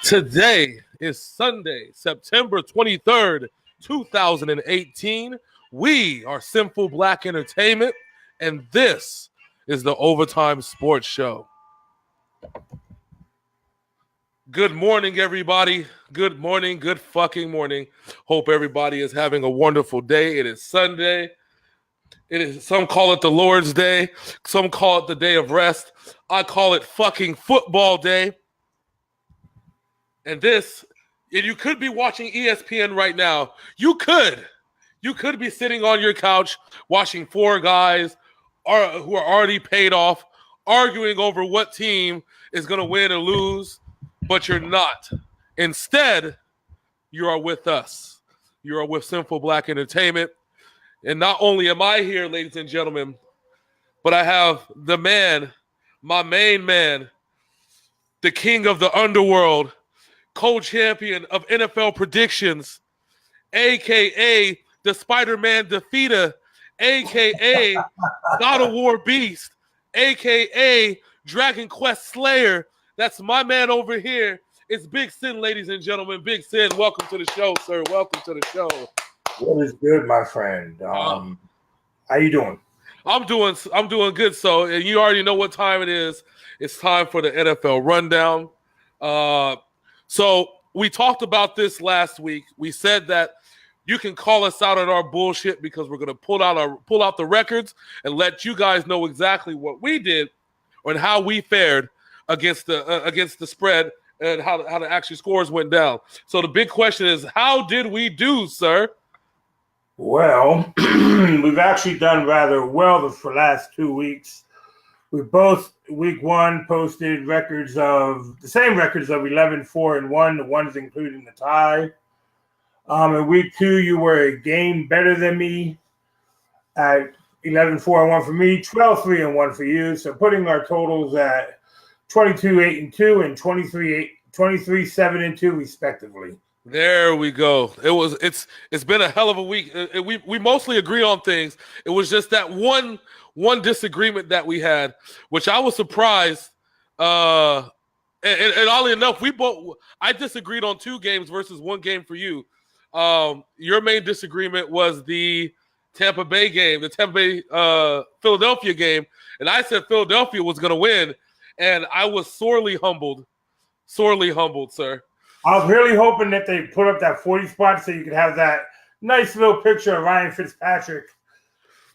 Today is Sunday, September 23rd, 2018. We are Sinful Black Entertainment, and this is the Ovatyme Sports Show. Good morning, everybody. Good morning. Good fucking morning. Hope everybody is having a wonderful day. It is Sunday. Some call it the Lord's Day. Some call it the day of rest. I call it fucking football day. And you could be watching ESPN right now. You could be sitting on your couch watching four guys who are already paid off, arguing over what team is going to win or lose, but you're not. Instead, you are with us. You are with Sinful Black Entertainment. And not only am I here, ladies and gentlemen, but I have the man, my main man, the king of the underworld, co-champion of NFL predictions, a.k.a. the Spider-Man defeater, a.k.a. God of War beast, a.k.a. Dragon Quest slayer. That's my man over here. It's Big Syn, ladies and gentlemen. Big Syn, welcome to the show, sir. Welcome to the show. What is good, my friend? How you doing? I'm doing good. So, and you already know what time it is. It's time for the NFL rundown. So we talked about this last week. We said that you can call us out on our bullshit because we're going to pull out the records and let you guys know exactly what we did and how we fared against the spread and how the actual scores went down. So the big question is, how did we do, sir? Well, we've actually done rather well for the last 2 weeks. We both, week one, posted the same records of 11-4-1, the ones including the tie. In week two, you were a game better than me at 11-4-1 for me, 12-3-1 for you. So putting our totals at 22-8-2 and 23-7-2 respectively. There we go. It's been a hell of a week. We mostly agree on things. It was just that one disagreement that we had, which I was surprised. And oddly enough, I disagreed on 2 games versus 1 game for you. Your main disagreement was the Tampa Bay game, the Tampa Bay Philadelphia game, and I said Philadelphia was going to win, and I was sorely humbled, sir. I was really hoping that they put up that 40 spot so you could have that nice little picture of Ryan Fitzpatrick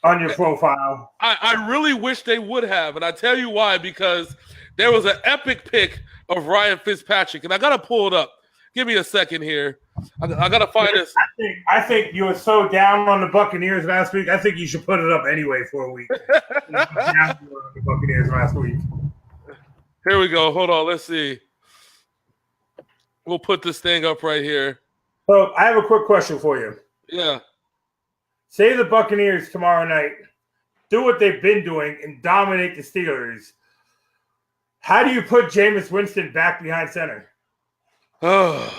on your profile. I really wish they would have, and I tell you why, because there was an epic pic of Ryan Fitzpatrick, and I got to pull it up. Give me a second here. I got to find this. I think you were so down on the Buccaneers last week. I think you should put it up anyway for a week. Down on the Buccaneers last week. Here we go. Hold on. Let's see. We'll put this thing up right here. So I have a quick question for you. Yeah. Say the Buccaneers tomorrow night do what they've been doing and dominate the Steelers. How do you put Jameis Winston back behind center? Oh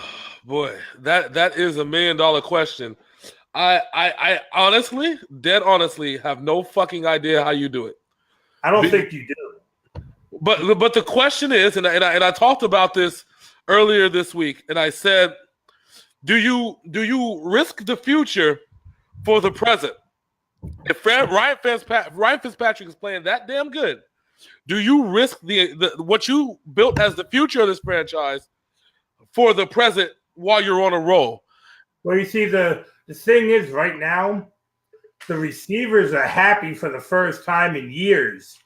boy, that is $1 million question. I honestly, dead honestly, have no fucking idea how you do it. I don't think you do. But the question is, and I talked about this earlier this week, and I said, do you risk the future for the present? If Ryan Fitzpatrick is playing that damn good, do you risk the what you built as the future of this franchise for the present while you're on a roll? Well, you see, the thing is right now, the receivers are happy for the first time in years.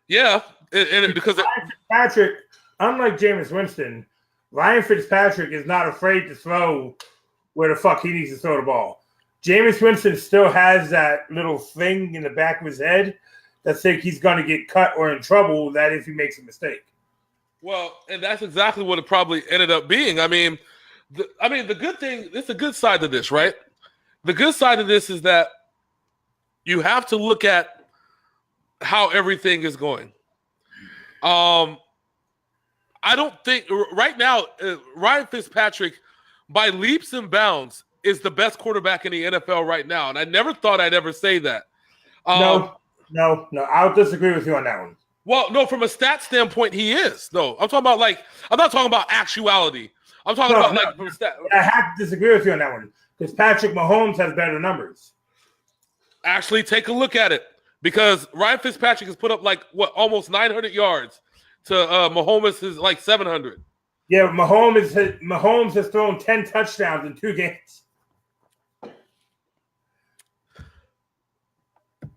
Yeah, because Ryan Fitzpatrick, unlike Jameis Winston, Ryan Fitzpatrick is not afraid to throw where the fuck he needs to throw the ball. Jameis Winston still has that little thing in the back of his head that thinks he's going to get cut or in trouble that if he makes a mistake. Well, and that's exactly what it probably ended up being. I mean, the good thing, it's a good side to this, right? The good side of this is that you have to look at how everything is going. I don't think right now Ryan Fitzpatrick, by leaps and bounds, is the best quarterback in the NFL right now, and I never thought I'd ever say that. No, I'll disagree with you on that one. Well, no, from a stat standpoint, he is. No, I'm talking about I'm not talking about actuality. I'm talking about from stat. I have to disagree with you on that one because Patrick Mahomes has better numbers. Actually, take a look at it because Ryan Fitzpatrick has put up almost 900 yards to Mahomes is 700. Yeah, Mahomes has thrown 10 touchdowns in 2 games.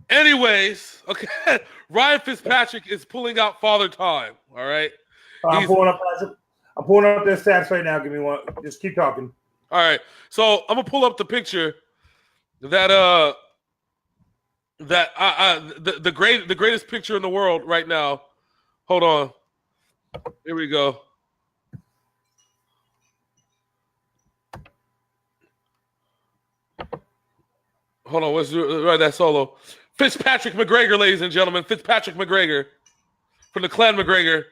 Anyways, okay, Ryan Fitzpatrick is pulling out Father Time. All right, I'm pulling up their stats right now. Give me one. Just keep talking. All right, so I'm gonna pull up the picture that the greatest picture in the world right now. Hold on, here we go. Hold on, let's write that solo. Fitzpatrick McGregor, ladies and gentlemen. Fitzpatrick McGregor from the Clan McGregor.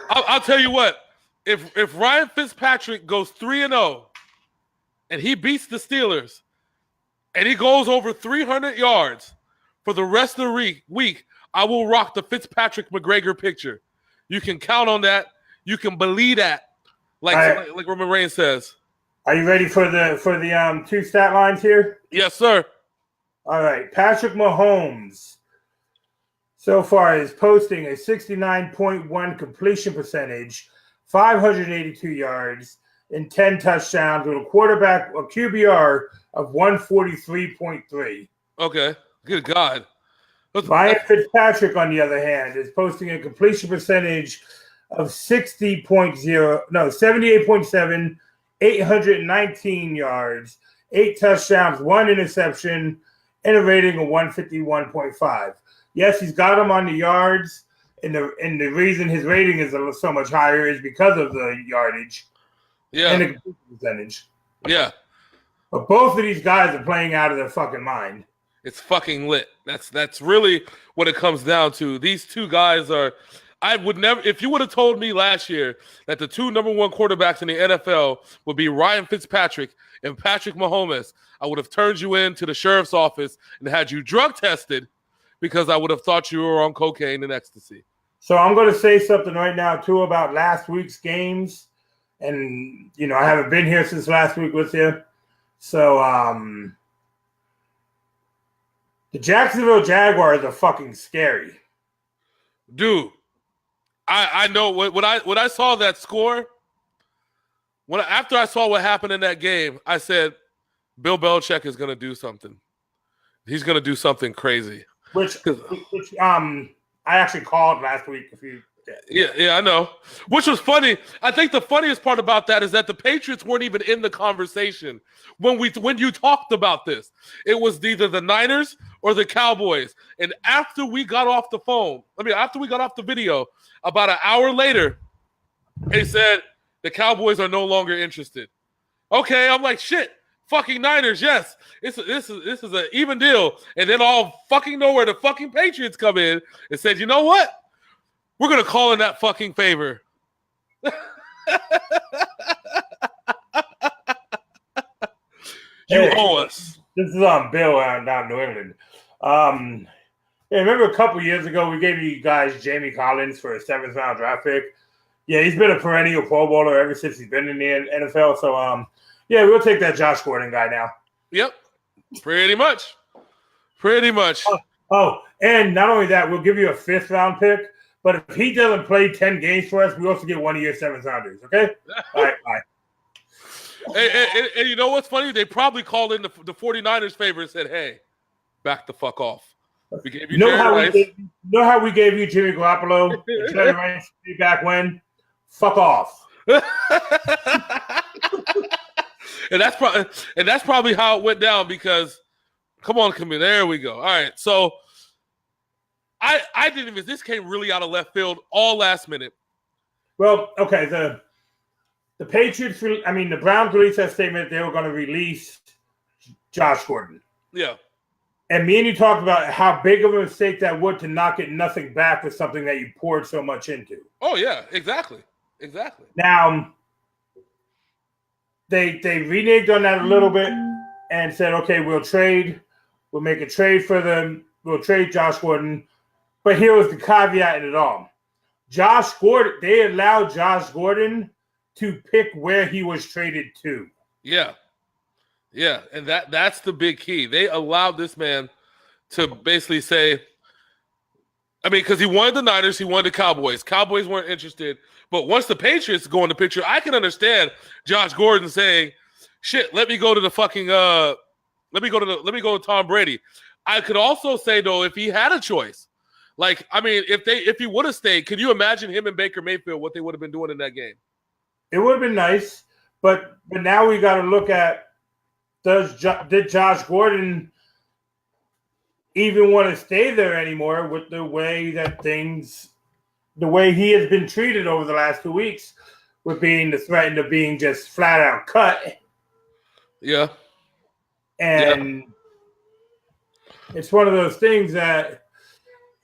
I'll tell you what. If Ryan Fitzpatrick goes 3-0 and he beats the Steelers and he goes over 300 yards for the rest of the week, I will rock the Fitzpatrick McGregor picture. You can count on that. You can believe that. Like Roman Reigns says. Are you ready for the 2 stat lines here? Yes, sir. All right. Patrick Mahomes so far is posting a 69.1 completion percentage, 582 yards, and 10 touchdowns with a QBR of 143.3. Okay. Good God. Ryan Fitzpatrick, on the other hand, is posting a completion percentage of 78.7, 819 yards, 8 touchdowns, 1 interception, and a rating of 151.5. Yes, he's got him on the yards, and the reason his rating is so much higher is because of the yardage and the completion percentage. Yeah. But both of these guys are playing out of their fucking mind. It's fucking lit. That's really what it comes down to. These two guys are. I would never, if you would have told me last year that the 2 number 1 quarterbacks in the NFL would be Ryan Fitzpatrick and Patrick Mahomes, I would have turned you into the sheriff's office and had you drug tested because I would have thought you were on cocaine and ecstasy. So I'm going to say something right now, too, about last week's games. And, I haven't been here since last week with you. So, the Jacksonville Jaguars are fucking scary. Dude. I know when I saw that score, after I saw what happened in that game, I said, Bill Belichick is going to do something. He's going to do something crazy. Which I actually called last week. Yeah, I know. Which was funny. I think the funniest part about that is that the Patriots weren't even in the conversation when you talked about this. It was either the Niners or the Cowboys. And after we got off the video, about an hour later, they said the Cowboys are no longer interested. Okay, I'm like, shit. Fucking Niners, yes. This is an even deal. And then all fucking nowhere, the fucking Patriots come in and said, you know what? We're going to call in that fucking favor. You owe us. This is Bill down in New England. Remember a couple years ago, we gave you guys Jamie Collins for a 7th round draft pick. Yeah, he's been a perennial Pro Bowler ever since he's been in the NFL. So, yeah, we'll take that Josh Gordon guy now. Yep, pretty much. Pretty much. Oh, and not only that, we'll give you a 5th round pick. But if he doesn't play 10 games for us, we also get one of your 7th rounders. Okay? All right, bye. And you know what's funny? They probably called in the 49ers favor and said, hey, back the fuck off. We gave you how we gave you Jimmy Garoppolo and Jerry Rice back when? Fuck off. And that's probably how it went down because come on, there we go. All right. So I didn't even, this came really out of left field all last minute. Well, okay, the Patriots, the Browns released that statement they were going to release Josh Gordon. Yeah. And me and you talked about how big of a mistake that would to not get nothing back with something that you poured so much into. Oh, yeah, exactly. Now, they reneged on that a little bit and said, okay, we'll trade. We'll make a trade for them. We'll trade Josh Gordon. But here was the caveat in it all. Josh Gordon, they allowed Josh Gordon to pick where he was traded to. Yeah. Yeah, and that's the big key. They allowed this man to basically say, I mean, because he wanted the Niners, he wanted the Cowboys. Cowboys weren't interested. But once the Patriots go in the picture, I can understand Josh Gordon saying, shit, let me go to the fucking let me go to Tom Brady. I could also say, though, if he had a choice, like, I mean, if he would have stayed, could you imagine him and Baker Mayfield, what they would have been doing in that game? It would have been nice, but now we got to look at, did Josh Gordon even want to stay there anymore with the way he has been treated over the last 2 weeks, with being the threat of being just flat out cut. Yeah. And it's one of those things that,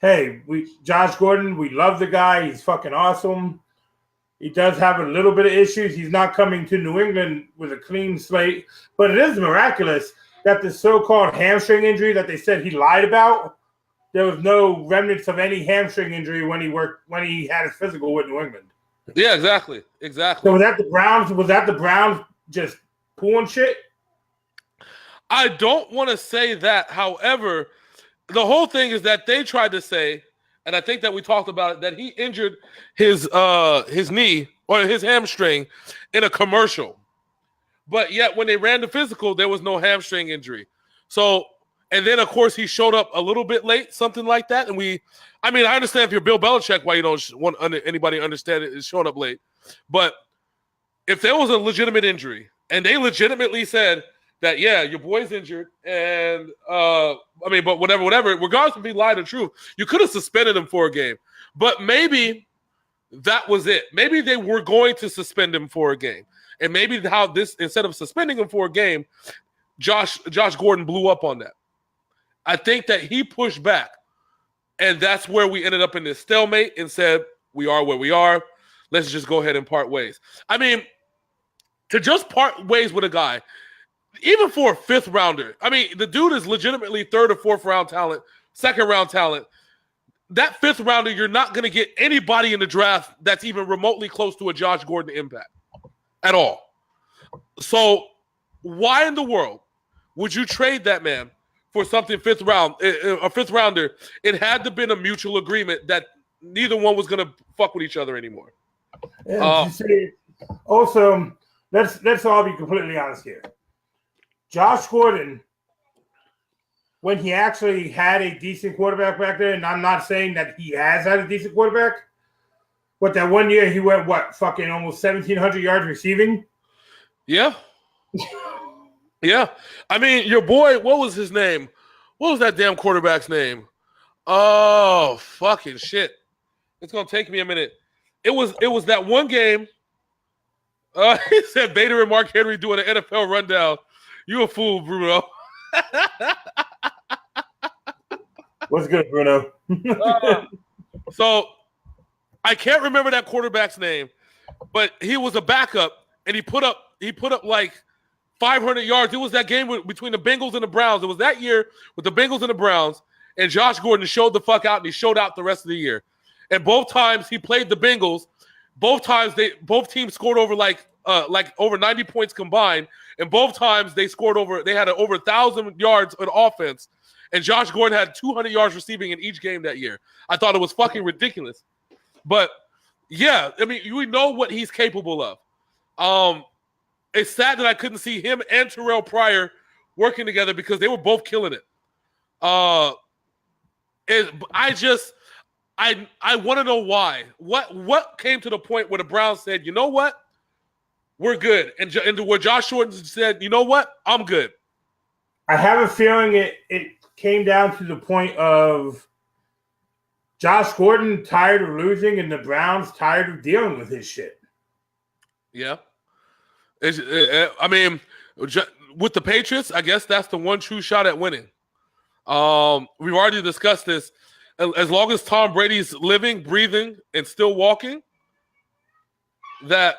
hey, Josh Gordon, we love the guy. He's fucking awesome. He does have a little bit of issues. He's not coming to New England with a clean slate. But it is miraculous that the so-called hamstring injury that they said he lied about, there was no remnants of any hamstring injury when he had his physical with New England. Yeah, exactly. So was that the Browns? Was that the Browns just pulling shit? I don't want to say that. However, the whole thing is that they tried to say, and I think that we talked about it, that he injured his knee or his hamstring in a commercial. But yet when they ran the physical, there was no hamstring injury. So, and then of course he showed up a little bit late, something like that. And I understand if you're Bill Belichick why you don't want anybody to understand it is showing up late. But if there was a legitimate injury and they legitimately said that, yeah, your boy's injured, and but whatever, regardless if he lied or truth, you could have suspended him for a game. But maybe that was it. Maybe they were going to suspend him for a game. And maybe instead of suspending him for a game, Josh Gordon blew up on that. I think that he pushed back. And that's where we ended up in this stalemate and said, we are where we are. Let's just go ahead and part ways. I mean, to just part ways with a guy, even for a fifth rounder, I mean, the dude is legitimately third or fourth round talent, second round talent. That fifth rounder, you're not going to get anybody in the draft that's even remotely close to a Josh Gordon impact at all. So why in the world would you trade that man for something a fifth rounder? It had to been a mutual agreement that neither one was going to fuck with each other anymore. Also, let's all be completely honest here. Josh Gordon, when he actually had a decent quarterback back there, and I'm not saying that he has had a decent quarterback, but that 1 year he went, fucking almost 1,700 yards receiving? Yeah. Yeah. I mean, your boy, what was his name? What was that damn quarterback's name? Oh, fucking shit. It's going to take me a minute. It was that one game. He said Bader and Mark Henry doing an NFL rundown. You a fool, Bruno. What's good, Bruno? So I can't remember that quarterback's name, but he was a backup, and he put up like 500 yards. It was that game between the Bengals and the Browns. It was that year with the Bengals and the Browns, and Josh Gordon showed the fuck out, and he showed out the rest of the year. And both times he played the Bengals. Both times both teams scored over like over 90 points combined, and both times they had over 1,000 yards on offense, and Josh Gordon had 200 yards receiving in each game that year. I thought it was fucking ridiculous. But yeah, I mean, we know what he's capable of. It's sad that I couldn't see him and Terrell Pryor working together because they were both killing it. I want to know why. What came to the point where the Browns said, you know what? We're good. And where Josh Gordon said, you know what? I'm good. I have a feeling it came down to the point of Josh Gordon tired of losing and the Browns tired of dealing with his shit. Yeah. I mean, with the Patriots, I guess that's the one true shot at winning. We've already discussed this. As long as Tom Brady's living, breathing, and still walking, that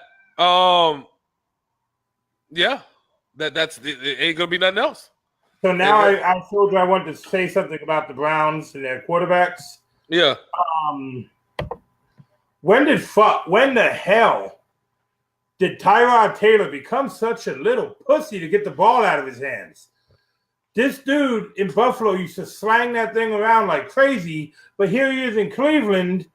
that's it ain't gonna be nothing else. So now I told you I wanted to say something about the Browns and their quarterbacks. Yeah. When the hell did Tyrod Taylor become such a little pussy to get the ball out of his hands? This dude in Buffalo used to slang that thing around like crazy, but here he is in Cleveland,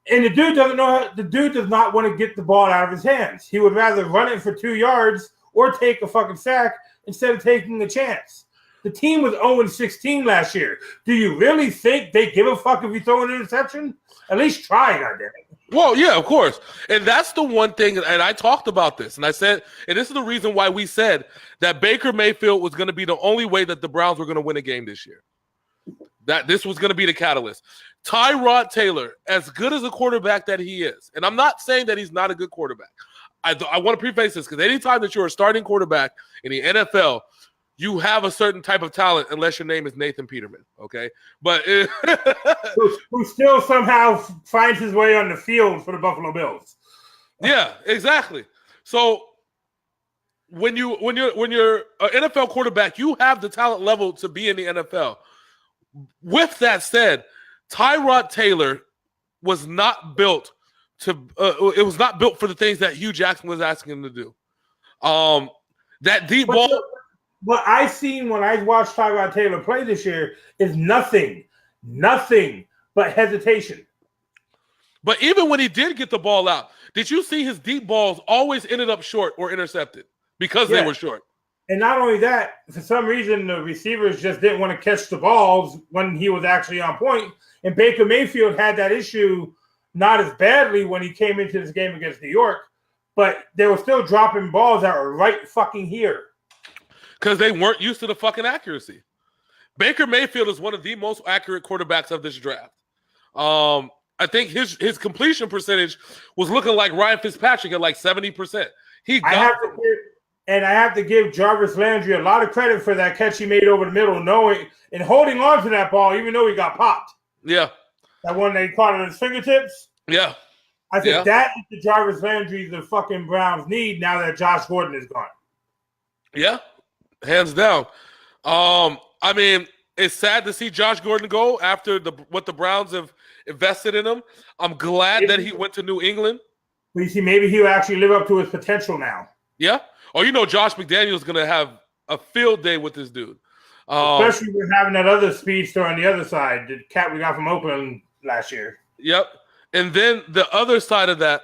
and the dude does not want to get the ball out of his hands. He would rather run it for 2 yards or take a fucking sack instead of taking the chance. The team was 0-16 last year. Do you really think they give a fuck if you throw an interception? At least try, goddammit. Well, yeah, of course. And that's the one thing, and I talked about this, and I said, and this is the reason why we said that Baker Mayfield was going to be the only way that the Browns were going to win a game this year. That this was going to be the catalyst. Tyrod Taylor, as good as a quarterback that he is, and I'm not saying that he's not a good quarterback. I want to preface this because anytime that you're a starting quarterback in the NFL, you have a certain type of talent unless your name is Nathan Peterman, okay? But who still somehow finds his way on the field for the Buffalo Bills. Yeah, exactly. So when you're an NFL quarterback, you have the talent level to be in the NFL. With that said, Tyrod Taylor was not built it was not built for the things that Hugh Jackson was asking him to do. That deep ball. What I seen when I watched Tyrod Taylor play this year is nothing but hesitation. But even when he did get the ball out, did you see his deep balls always ended up short or intercepted because they were short? And not only that, for some reason, the receivers just didn't want to catch the balls when he was actually on point. And Baker Mayfield had that issue not as badly when he came into this game against New York, but they were still dropping balls that were right fucking here. Because they weren't used to the fucking accuracy. Baker Mayfield is one of the most accurate quarterbacks of this draft. I think his completion percentage was looking like Ryan Fitzpatrick at like 70%. I have to give Jarvis Landry a lot of credit for that catch he made over the middle, knowing and holding on to that ball, even though he got popped. Yeah. That one they caught on his fingertips. Yeah. I think that is the Jarvis Landry the fucking Browns need now that Josh Gordon is gone. Yeah. Hands down. I mean, it's sad to see Josh Gordon go after what the Browns have invested in him. I'm glad that he went to New England. You see, maybe he'll actually live up to his potential now. Yeah. Or Josh McDaniels going to have a field day with this dude. Especially with having that other speedster on the other side, the cat we got from Oakland last year. Yep. And then the other side of that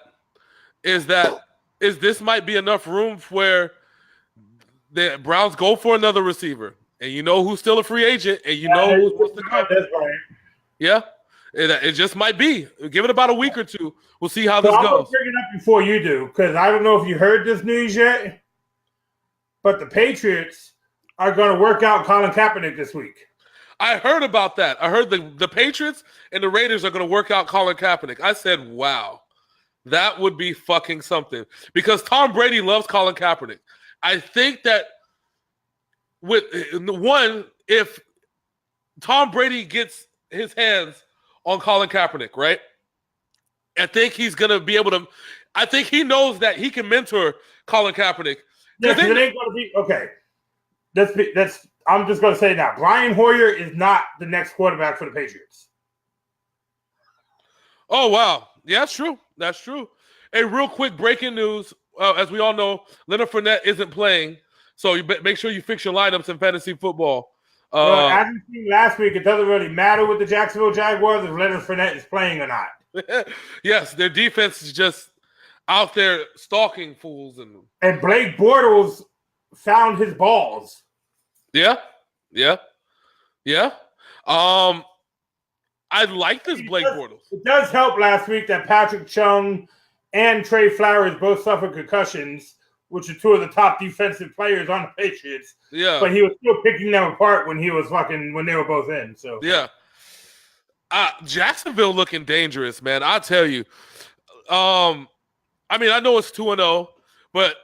is this might be enough room where the Browns go for another receiver. And you know who's still a free agent, and you know who's supposed to come. That's right. Yeah. It just might be. Give it about a week or two. We'll see how this goes. I'll bring it up before you do, because I don't know if you heard this news yet, but the Patriots are going to work out Colin Kaepernick this week. I heard about that. I heard the Patriots and the Raiders are going to work out Colin Kaepernick. I said, wow, that would be fucking something. Because Tom Brady loves Colin Kaepernick. I think that if Tom Brady gets his hands on Colin Kaepernick, right? I think he's going to be able to – I think he knows that he can mentor Colin Kaepernick. Yeah, it ain't going to be – okay. I'm just going to say now, Brian Hoyer is not the next quarterback for the Patriots. Oh, wow. Yeah, that's true. That's true. A real quick breaking news. As we all know, Leonard Fournette isn't playing, so you make sure you fix your lineups in fantasy football. As we seen last week, it doesn't really matter with the Jacksonville Jaguars if Leonard Fournette is playing or not. Yes, their defense is just out there stalking fools. And Blake Bortles found his balls. Yeah. I like this Blake Bortles. It does help last week that Patrick Chung and Trey Flowers both suffered concussions, which are two of the top defensive players on the Patriots. Yeah. But he was still picking them apart when they were both in. So yeah. Jacksonville looking dangerous, man. I'll tell you. I mean, I know it's 2-0, but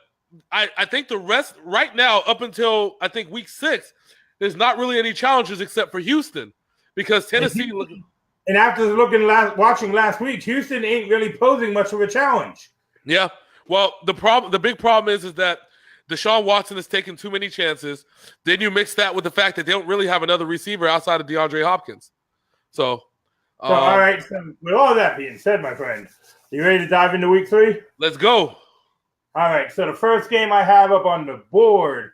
I think the rest right now, up until I think week 6, there's not really any challenges except for Houston, because Tennessee. And after watching last week, Houston ain't really posing much of a challenge. Yeah. Well, the big problem is that Deshaun Watson is taking too many chances. Then you mix that with the fact that they don't really have another receiver outside of DeAndre Hopkins. So So, all right. So, with all that being said, my friend, you ready to dive into week 3? Let's go. All right. So, the first game I have up on the board,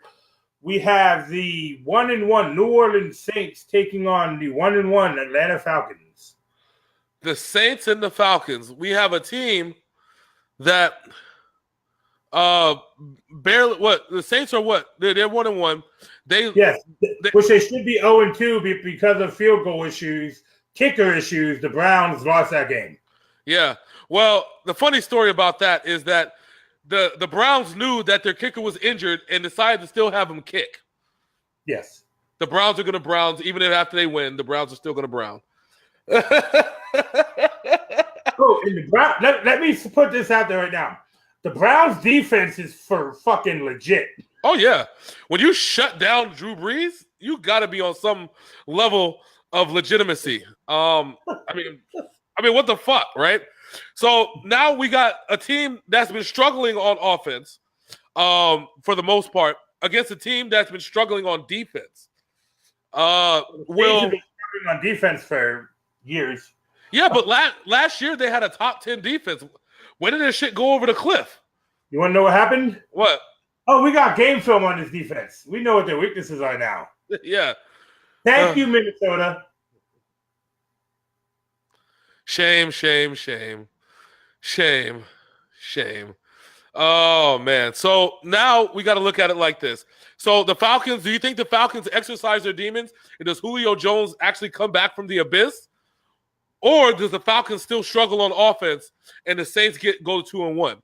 we have the 1-1 New Orleans Saints taking on the 1-1 Atlanta Falcons. The Saints and the Falcons. We have a team that barely what the Saints are what? They're 1-1. Which they should be 0-2 because of field goal issues, kicker issues. The Browns lost that game. Yeah. Well, the funny story about that is that the Browns knew that their kicker was injured and decided to still have him kick. Yes. The Browns are going to Browns, even if after they win, the Browns are still going to Brown. And the let me put this out there right now. The Browns defense is for fucking legit. Oh, yeah. When you shut down Drew Brees, you got to be on some level of legitimacy. I mean, what the fuck, right? So now we got a team that's been struggling on offense for the most part against a team that's been struggling on defense. Will been struggling on defense for years. Yeah, but last year they had a top 10 defense. When did this shit go over the cliff? You want to know what happened? What? Oh, we got game film on this defense. We know what their weaknesses are now. Yeah. Thank you, Minnesota. Shame, shame, shame. Shame, shame. Oh, man. So now we got to look at it like this. So the Falcons, do you think the Falcons exercise their demons? And does Julio Jones actually come back from the abyss? Or does the Falcons still struggle on offense and the Saints go 2-1?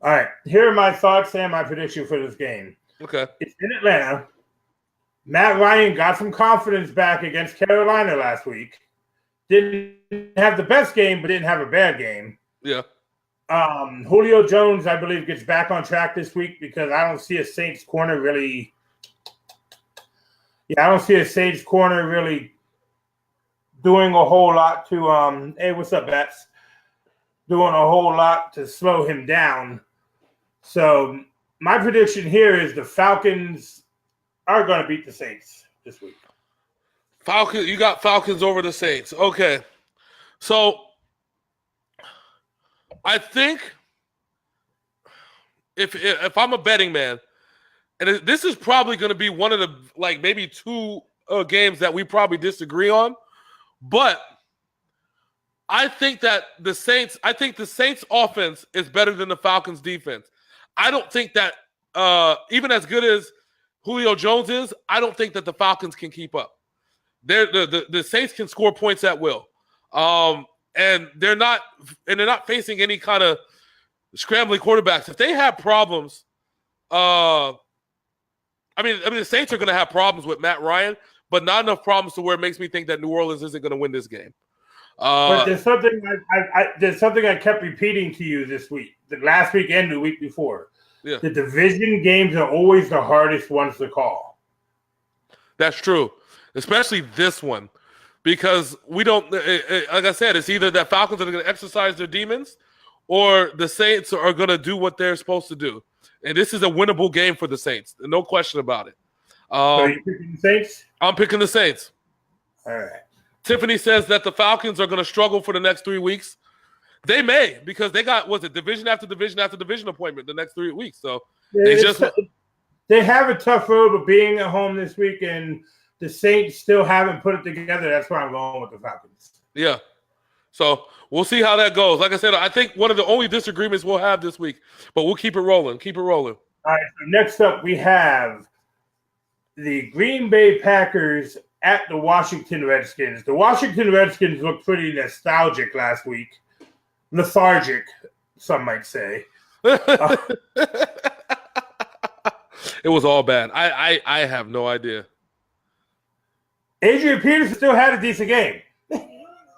All right. Here are my thoughts and my prediction for this game. Okay. It's in Atlanta. Matt Ryan got some confidence back against Carolina last week. Didn't have the best game, but didn't have a bad game. Yeah. Julio Jones, I believe, gets back on track this week because I don't see a Saints corner really. Yeah, I don't see a Saints corner really doing a whole lot to hey, what's up, Bats? Doing a whole lot to slow him down. So my prediction here is the Falcons are going to beat the Saints this week. You got Falcons over the Saints. Okay. So I think if I'm a betting man, and this is probably going to be one of the maybe two games that we probably disagree on, but I think that the Saints offense is better than the Falcons defense. I don't think that even as good as Julio Jones is, I don't think that the Falcons can keep up. The Saints can score points at will. And they're not facing any kind of scrambling quarterbacks. If they have problems, the Saints are going to have problems with Matt Ryan, but not enough problems to where it makes me think that New Orleans isn't going to win this game. But there's something I kept repeating to you this week, the last week and the week before. Yeah. The division games are always the hardest ones to call. That's true, especially this one. Because we don't, like I said, it's either that Falcons are going to exercise their demons or the Saints are going to do what they're supposed to do. And this is a winnable game for the Saints. No question about it. So are you picking the Saints? I'm picking the Saints. All right. Tiffany says that the Falcons are going to struggle for the next 3 weeks. They may, because they got, division after division after division appointment the next 3 weeks. So they have a tough road, but being at home this week and the Saints still haven't put it together. That's why I'm going with the Falcons. Yeah. So we'll see how that goes. Like I said, I think one of the only disagreements we'll have this week, but we'll keep it rolling. Keep it rolling. All right. So next up, we have the Green Bay Packers at the Washington Redskins. The Washington Redskins looked pretty nostalgic last week. Lethargic, some might say. It was all bad. I have no idea. Adrian Peterson still had a decent game.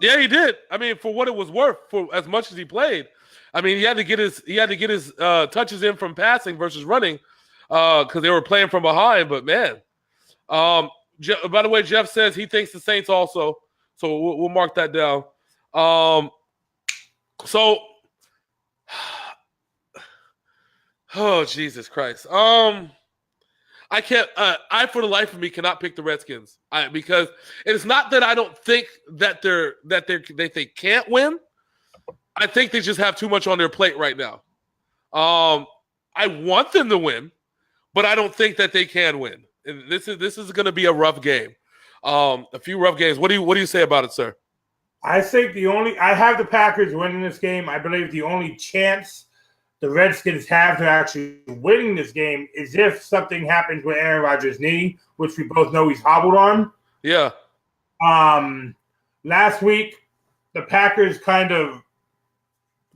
Yeah, he did. I mean, for what it was worth, for as much as he played, I mean, he had to get his touches in from passing versus running, because they were playing from behind. But man, by the way, Jeff says he thinks the Saints also, so we'll mark that down. Oh Jesus Christ. I can't. I for the life of me cannot pick the Redskins. Because it's not that I don't think that they can't win. I think they just have too much on their plate right now. I want them to win, but I don't think that they can win. And this is going to be a rough game. A few rough games. What do you say about it, sir? I think I have the Packers winning this game. I believe the only chance the Redskins have to actually winning this game is if something happens with Aaron Rodgers' knee, which we both know he's hobbled on. Yeah. Last week, the Packers kind of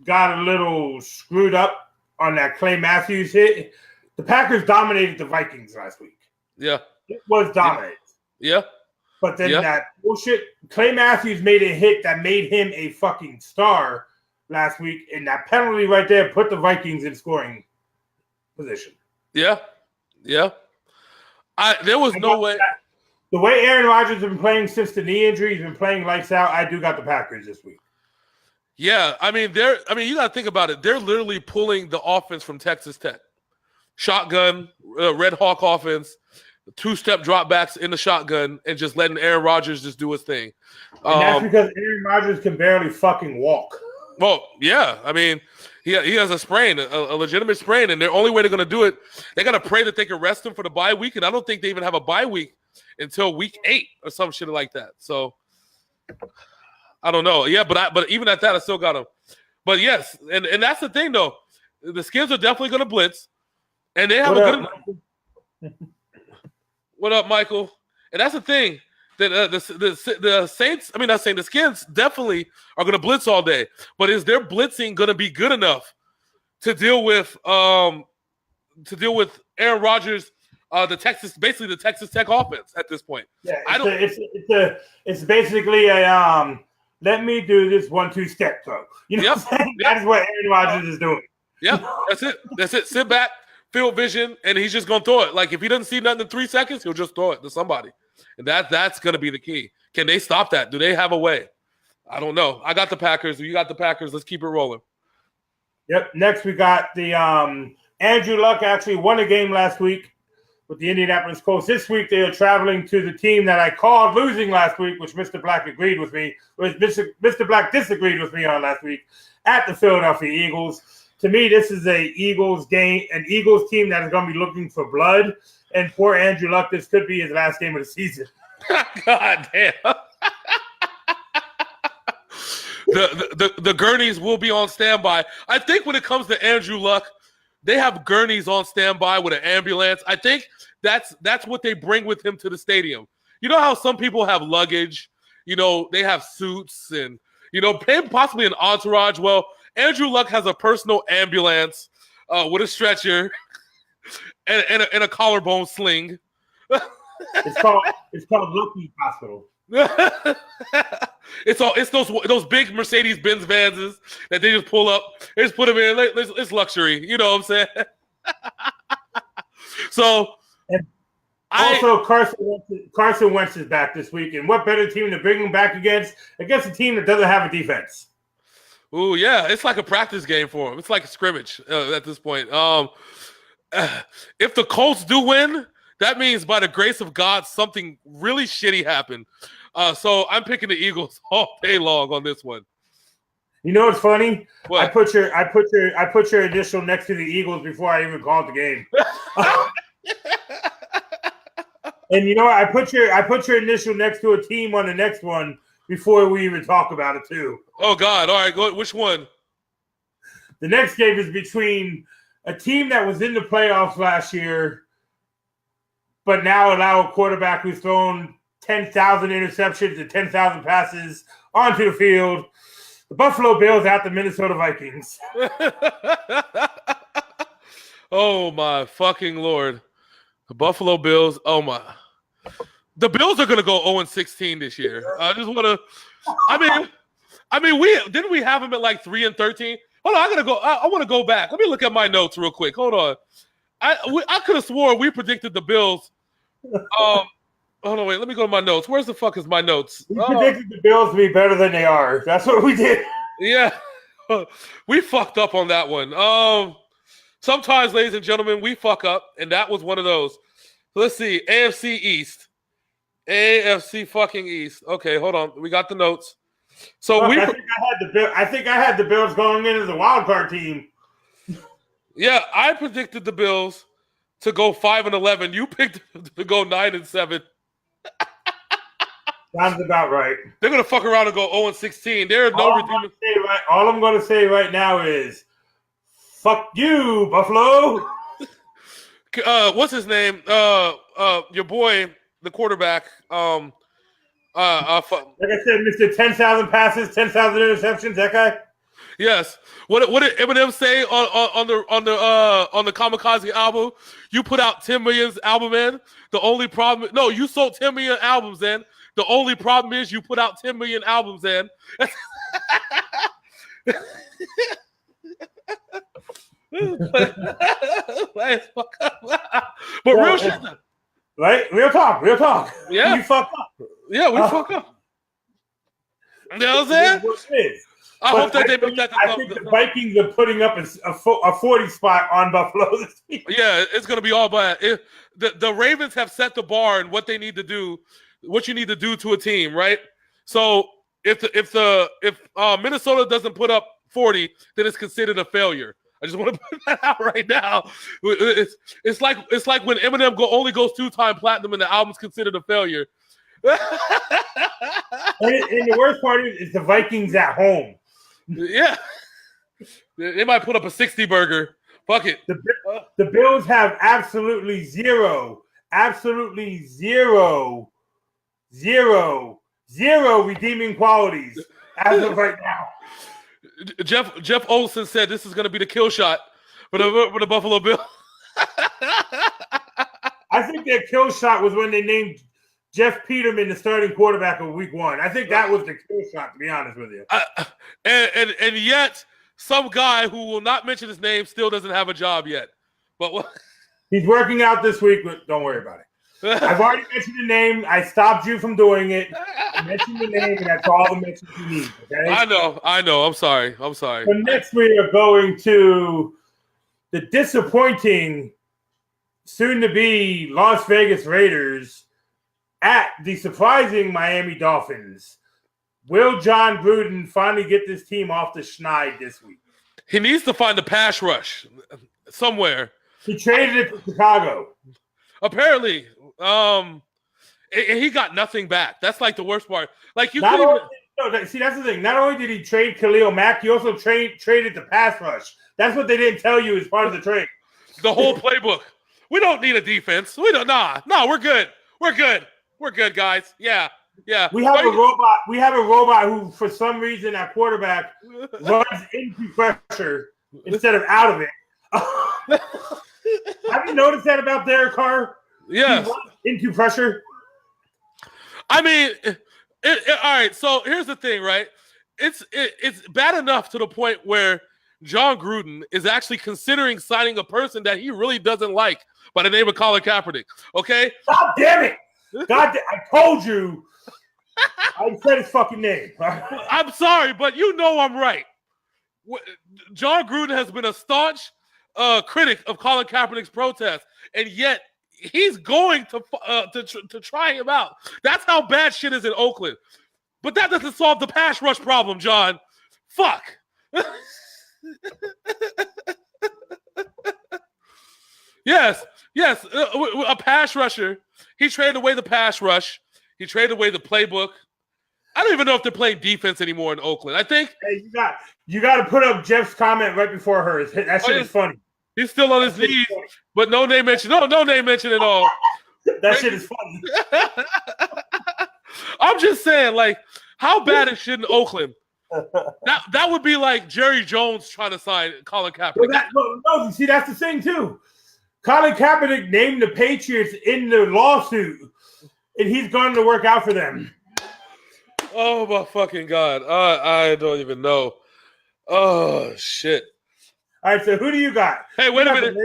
got a little screwed up on that Clay Matthews hit. The Packers dominated the Vikings last week. Yeah. It was dominant. Yeah. But then that bullshit, Clay Matthews made a hit that made him a fucking star last week, and that penalty right there put the Vikings in scoring position. Yeah. Yeah. There was no way. The way Aaron Rodgers has been playing since the knee injury, he's been playing lights out. I do got the Packers this week. Yeah, you got to think about it. They're literally pulling the offense from Texas Tech. Shotgun, Red Hawk offense, two-step dropbacks in the shotgun, and just letting Aaron Rodgers just do his thing. And that's because Aaron Rodgers can barely fucking walk. Well, yeah. He has a sprain, a legitimate sprain, and the only way they're going to do it, they got to pray that they can rest him for the bye week, and I don't think they even have a bye week until week 8 or some shit like that. So I don't know. Yeah, but even at that, I still got him. But yes, and that's the thing though. The Skins are definitely going to blitz, and they have What up, Michael? And that's the thing that the Saints. I'm saying the Skins definitely are going to blitz all day. But is their blitzing going to be good enough to deal with Aaron Rodgers? The Texas Tech offense at this point. Yeah, it's basically a let me do this 1-2 step throw. You know what I'm saying? That is what Aaron Rodgers is doing. Yeah, that's it. Sit back, field vision, and he's just gonna throw it. Like if he doesn't see nothing in 3 seconds, he'll just throw it to somebody. And that's gonna be the key. Can they stop that? Do they have a way? I don't know. I got the Packers. You got the Packers. Let's keep it rolling. Yep. Next we got the Andrew Luck actually won a game last week with the Indianapolis Colts. This week, they are traveling to the team that I called losing last week, which Mr. Black agreed with me, which Mr. Black disagreed with me on last week, at the Philadelphia Eagles. To me, this is an Eagles game, an Eagles team that is going to be looking for blood. And poor Andrew Luck, this could be his last game of the season. God damn. The gurneys will be on standby. I think when it comes to Andrew Luck, they have gurneys on standby with an ambulance. I think that's what they bring with him to the stadium. You know how some people have luggage, they have suits and, possibly an entourage. Well, Andrew Luck has a personal ambulance with a stretcher and a collarbone sling. It's called Lucky Hospital. It's those big Mercedes-Benz vans that they just pull up. They just put them in. It's luxury. You know what I'm saying? So, Carson Wentz is back this week, and what better team to bring him back against a team that doesn't have a defense? Oh yeah, it's like a practice game for him. It's like a scrimmage at this point. If the Colts do win, that means by the grace of God, something really shitty happened. So I'm picking the Eagles all day long on this one. You know what's funny? What? I put your initial next to the Eagles before I even called the game. And you know what? I put your initial next to a team on the next one before we even talk about it too. Oh God! All right, go. Which one? The next game is between a team that was in the playoffs last year, but now allow a quarterback who's thrown 10,000 interceptions and 10,000 passes onto the field. The Buffalo Bills at the Minnesota Vikings. Oh my fucking Lord. The Buffalo Bills. Oh my. The Bills are gonna go 0-16 this year. I just wanna we have them at like 3-13. Hold on, I gotta go. I want to go back. Let me look at my notes real quick. Hold on. I could have swore we predicted the Bills. Hold on, wait. Let me go to my notes. Where's the fuck is my notes? We predicted the Bills to be better than they are. That's what we did. Yeah, we fucked up on that one. Sometimes, ladies and gentlemen, we fuck up, and that was one of those. Let's see. AFC East. AFC fucking East. Okay, hold on. We got the notes. So Fuck, I think I had the Bills going into the wild card team. Yeah, I predicted the Bills to go 5-11. You picked to go 9-7. Sounds about right. They're gonna fuck around and go 0-16. There are no redeeming. All I'm gonna say right now is, fuck you, Buffalo. What's his name? Your boy, the quarterback. Like I said, Mr. 10,000 passes, 10,000 interceptions. That guy. Yes. What did Eminem say on the Kamikaze album? You put out 10 million album in. The only problem, no, you sold 10 million albums in. The only problem is you put out 10 million albums in. But real shit. Right? Real talk. Yeah. You fucked up. Yeah, we fuck up. You know what I'm saying? I hope that they make that. I think the Vikings are putting up a 40 spot on Buffalo this week. Yeah, it's going to be all bad. The Ravens have set the bar and what they need to do, what you need to do to a team, right? So if Minnesota doesn't put up 40, then it's considered a failure. I just want to put that out right now. It's like when Eminem only goes 2-time platinum and the album's considered a failure. And the worst part is the Vikings at home. Yeah. They might put up a 60 burger. Fuck it. The Bills have absolutely zero redeeming qualities as of right now. Jeff Olson said this is going to be the kill shot for the Buffalo Bills. I think their kill shot was when they named Jeff Peterman the starting quarterback of Week 1. I think that was the kill shot, to be honest with you. And yet, some guy who will not mention his name still doesn't have a job yet. But he's working out this week, but don't worry about it. I've already mentioned the name. I stopped you from doing it. I mentioned the name, and that's all the mentions you need. Okay? I know. I'm sorry. So next we are going to the disappointing, soon-to-be Las Vegas Raiders at the surprising Miami Dolphins. Will John Gruden finally get this team off the schneid this week? He needs to find a pass rush somewhere. He traded it to Chicago. Apparently, and he got nothing back. That's like the worst part. Like see, that's the thing. Not only did he trade Khalil Mack, he also traded the pass rush. That's what they didn't tell you as part of the trade. The whole playbook. We don't need a defense. We don't. No, we're good. We're good, guys. Yeah. We have a robot. We have a robot who, for some reason, at quarterback runs into pressure instead of out of it. Have you noticed that about Derek Carr? Yes. Into pressure. I mean, all right. So here's the thing, right? It's bad enough to the point where John Gruden is actually considering signing a person that he really doesn't like by the name of Colin Kaepernick. Okay. God damn it! I told you. I said his fucking name. I'm sorry, but you know I'm right. John Gruden has been a staunch critic of Colin Kaepernick's protest, and yet he's going to try him out. That's how bad shit is in Oakland. But that doesn't solve the pass rush problem, John. Fuck. Yes, a pass rusher. He traded away the pass rush. He traded away the playbook. I don't even know if they're playing defense anymore in Oakland. I think you got to put up Jeff's comment right before hers. That shit is funny. He's still on his knees, but no name mentioned. No name mentioned at all. That shit is funny. I'm just saying, like, how bad is shit in Oakland? That would be like Jerry Jones trying to sign Colin Kaepernick. No, see, that's the thing too. Colin Kaepernick named the Patriots in the lawsuit, and he's going to work out for them. Oh my fucking God! I don't even know. Oh shit! All right, so who do you got? Hey, wait a minute.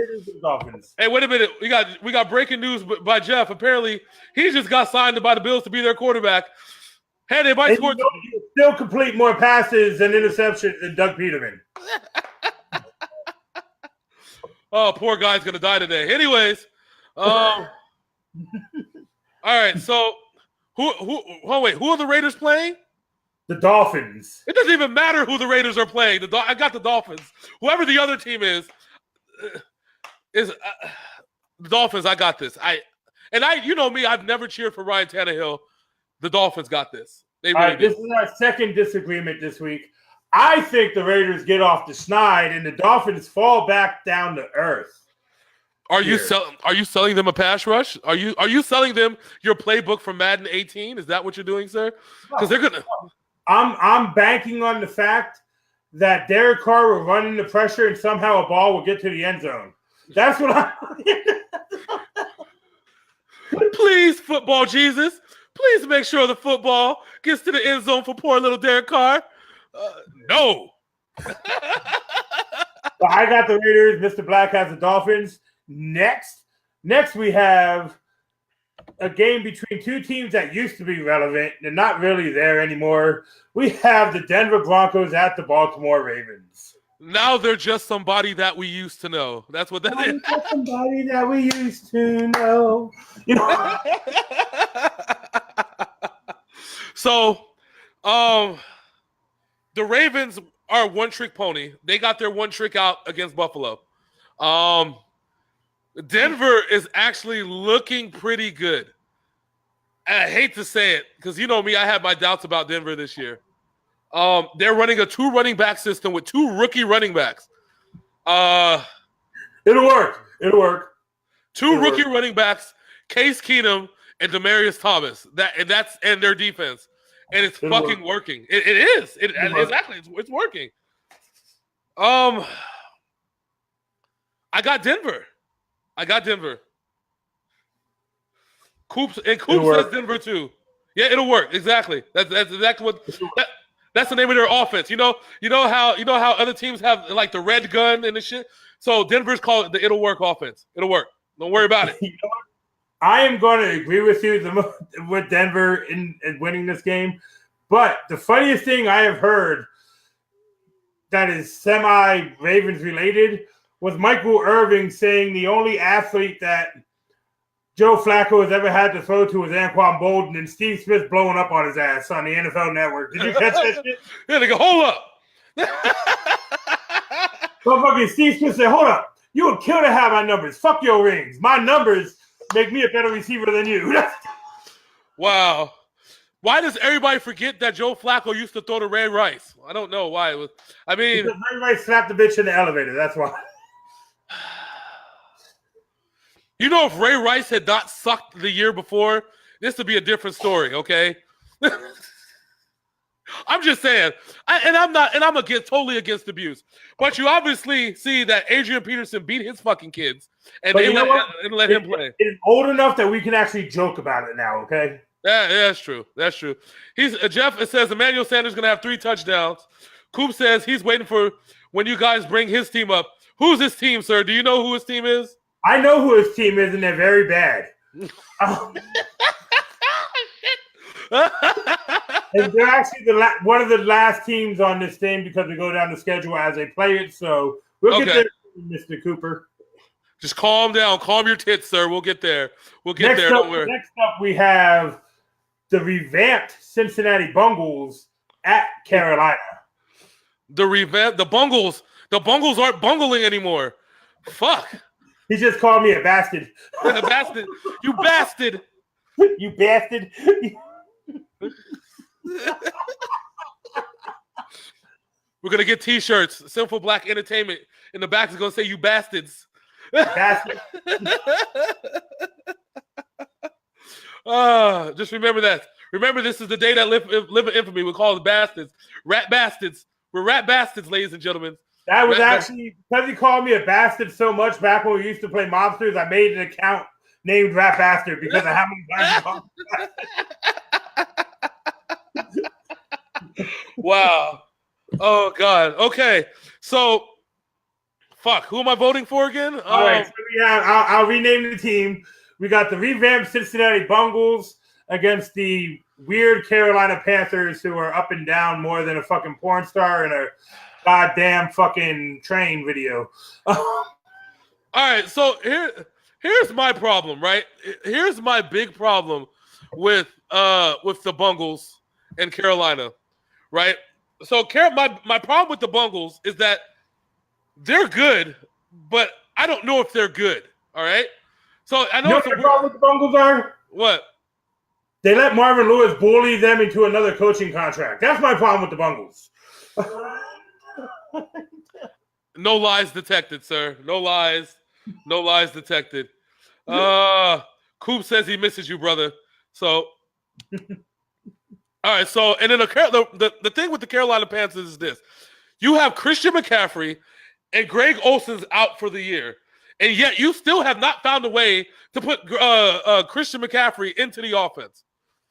Hey, wait a minute. We got breaking news by Jeff. Apparently, he just got signed by the Bills to be their quarterback. Hey, they might score. Still complete more passes and interceptions than Doug Peterman. Oh, poor guy's gonna die today. Anyways, All right, so who are the Raiders playing? The Dolphins. It doesn't even matter who the Raiders are playing. I got the Dolphins. Whoever the other team is the Dolphins. I got this. You know me. I've never cheered for Ryan Tannehill. The Dolphins got this. They really This is our second disagreement this week. I think the Raiders get off the schneid and the Dolphins fall back down to earth. Are you selling them a pass rush? Are you selling them your playbook from Madden 18? Is that what you're doing, sir? Because they're gonna. I'm banking on the fact that Derek Carr will run into pressure and somehow a ball will get to the end zone. That's what I'm. Please, football Jesus, please make sure the football gets to the end zone for poor little Derek Carr. No. I got the Raiders. Mr. Black has the Dolphins. Next we have a game between two teams that used to be relevant. They're not really there anymore. We have the Denver Broncos at the Baltimore Ravens. Now they're just somebody that we used to know. That's what that is. Somebody that we used to know. You know. So, the Ravens are a one-trick pony. They got their one trick out against Buffalo. Denver is actually looking pretty good. And I hate to say it because you know me, I have my doubts about Denver this year. They're running a 2 running back system with 2 rookie running backs. It'll work. 2 rookie running backs, Case Keenum and Demaryius Thomas. And their defense. And it's fucking working. It is. Exactly. It's working. I got Denver. Coop says Denver too. Yeah, it'll work. Exactly. That's exactly what that's the name of their offense. You know how other teams have like the red gun and the shit. So Denver's called it the it'll work offense. It'll work. Don't worry about it. I am going to agree with you with Denver in winning this game. But the funniest thing I have heard that is semi-Ravens related was Michael Irvin saying the only athlete that Joe Flacco has ever had to throw to was Anquan Bolden, and Steve Smith blowing up on his ass on the NFL Network. Did you catch that shit? Yeah, they go, hold up. So fucking Steve Smith said, hold up. You would kill to have my numbers. Fuck your rings. My numbers make me a better receiver than you. Wow. Why does everybody forget that Joe Flacco used to throw to Ray Rice? I don't know why. Because Ray Rice slapped the bitch in the elevator. That's why. You know, if Ray Rice had not sucked the year before, this would be a different story, okay? I'm just saying. I'm totally against abuse. But you obviously see that Adrian Peterson beat his fucking kids, and they let him play. It's old enough that we can actually joke about it now, okay? Yeah, that's true. That's true. Jeff says Emmanuel Sanders is going to have 3 touchdowns. Coop says he's waiting for when you guys bring his team up. Who's his team, sir? Do you know who his team is? I know who his team is, and they're very bad. And they're actually one of the last teams on this thing because we go down the schedule as they play it. So we'll get there, Mr. Cooper. Just calm down. Calm your tits, sir. We'll get there. Don't worry. Next up, we have the revamped Cincinnati Bungles at Carolina. The Bungles. The Bungles aren't bungling anymore. Fuck. He just called me a bastard. A bastard. You bastard. You bastard. We're going to get T-shirts. Simple Black Entertainment. In the back is going to say, you bastards. Bastard. Just remember that. Remember, this is the day that live in infamy. We call it bastards. Rat bastards. We're rat bastards, ladies and gentlemen. That was actually because he called me a bastard so much back when we used to play mobsters. I made an account named Rat Bastard because of how many times he called. Wow. Oh God. Okay. So, fuck. Who am I voting for again? All right. So I'll rename the team. We got the revamped Cincinnati Bungles against the weird Carolina Panthers, who are up and down more than a fucking porn star in a goddamn fucking train video. All right, so here, Here's my problem, right? Here's my big problem with the Bungles in Carolina, right? So my problem with the Bungles is that they're good, but I don't know if they're good. All right. So I know You know it's what the problem with the Bungles are? What? They let Marvin Lewis bully them into another coaching contract. That's my problem with the Bungles. No lies detected, sir. No lies. No lies detected. Coop says he misses you, brother. So, all right. So, and then the thing with the Carolina Panthers is this: you have Christian McCaffrey and Greg Olson's out for the year, and yet you still have not found a way to put Christian McCaffrey into the offense.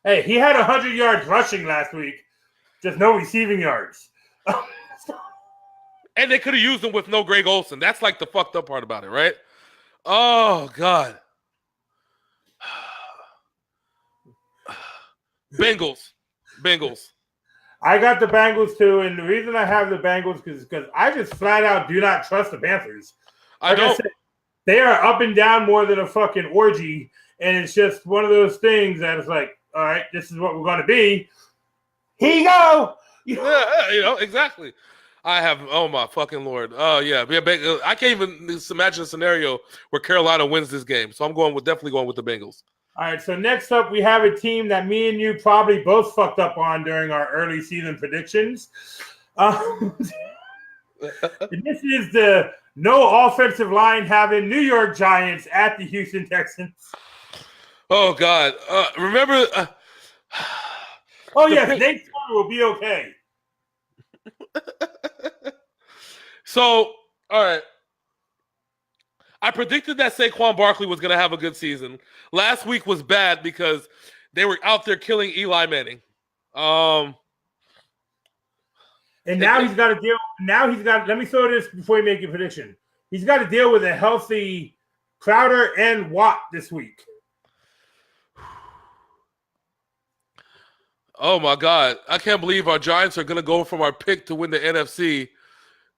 Hey, he had 100 yards rushing last week, just no receiving yards. And they could have used him with no Greg Olson. That's like the fucked up part about it, right? Oh, God. Bengals. I got the Bengals too, and the reason I have the Bengals is because I just flat out do not trust the Panthers. I don't. They are up and down more than a fucking orgy, and it's just one of those things that is like, all right, this is what we're going to be. Here you go. Yeah, exactly. I have, oh my fucking Lord. Oh, yeah. I can't even imagine a scenario where Carolina wins this game. So I'm definitely going with the Bengals. All right, so next up, we have a team that me and you probably both fucked up on during our early season predictions. And this is the no offensive line having New York Giants at the Houston Texans. Oh, God. Remember? Oh, yes, Nate Turner will be okay. So, all right. I predicted that Saquon Barkley was going to have a good season. Last week was bad because they were out there killing Eli Manning. And now he's got to deal. Let me throw this before you make your prediction. He's got to deal with a healthy Crowder and Watt this week. Oh, my God. I can't believe our Giants are going to go from our pick to win the NFC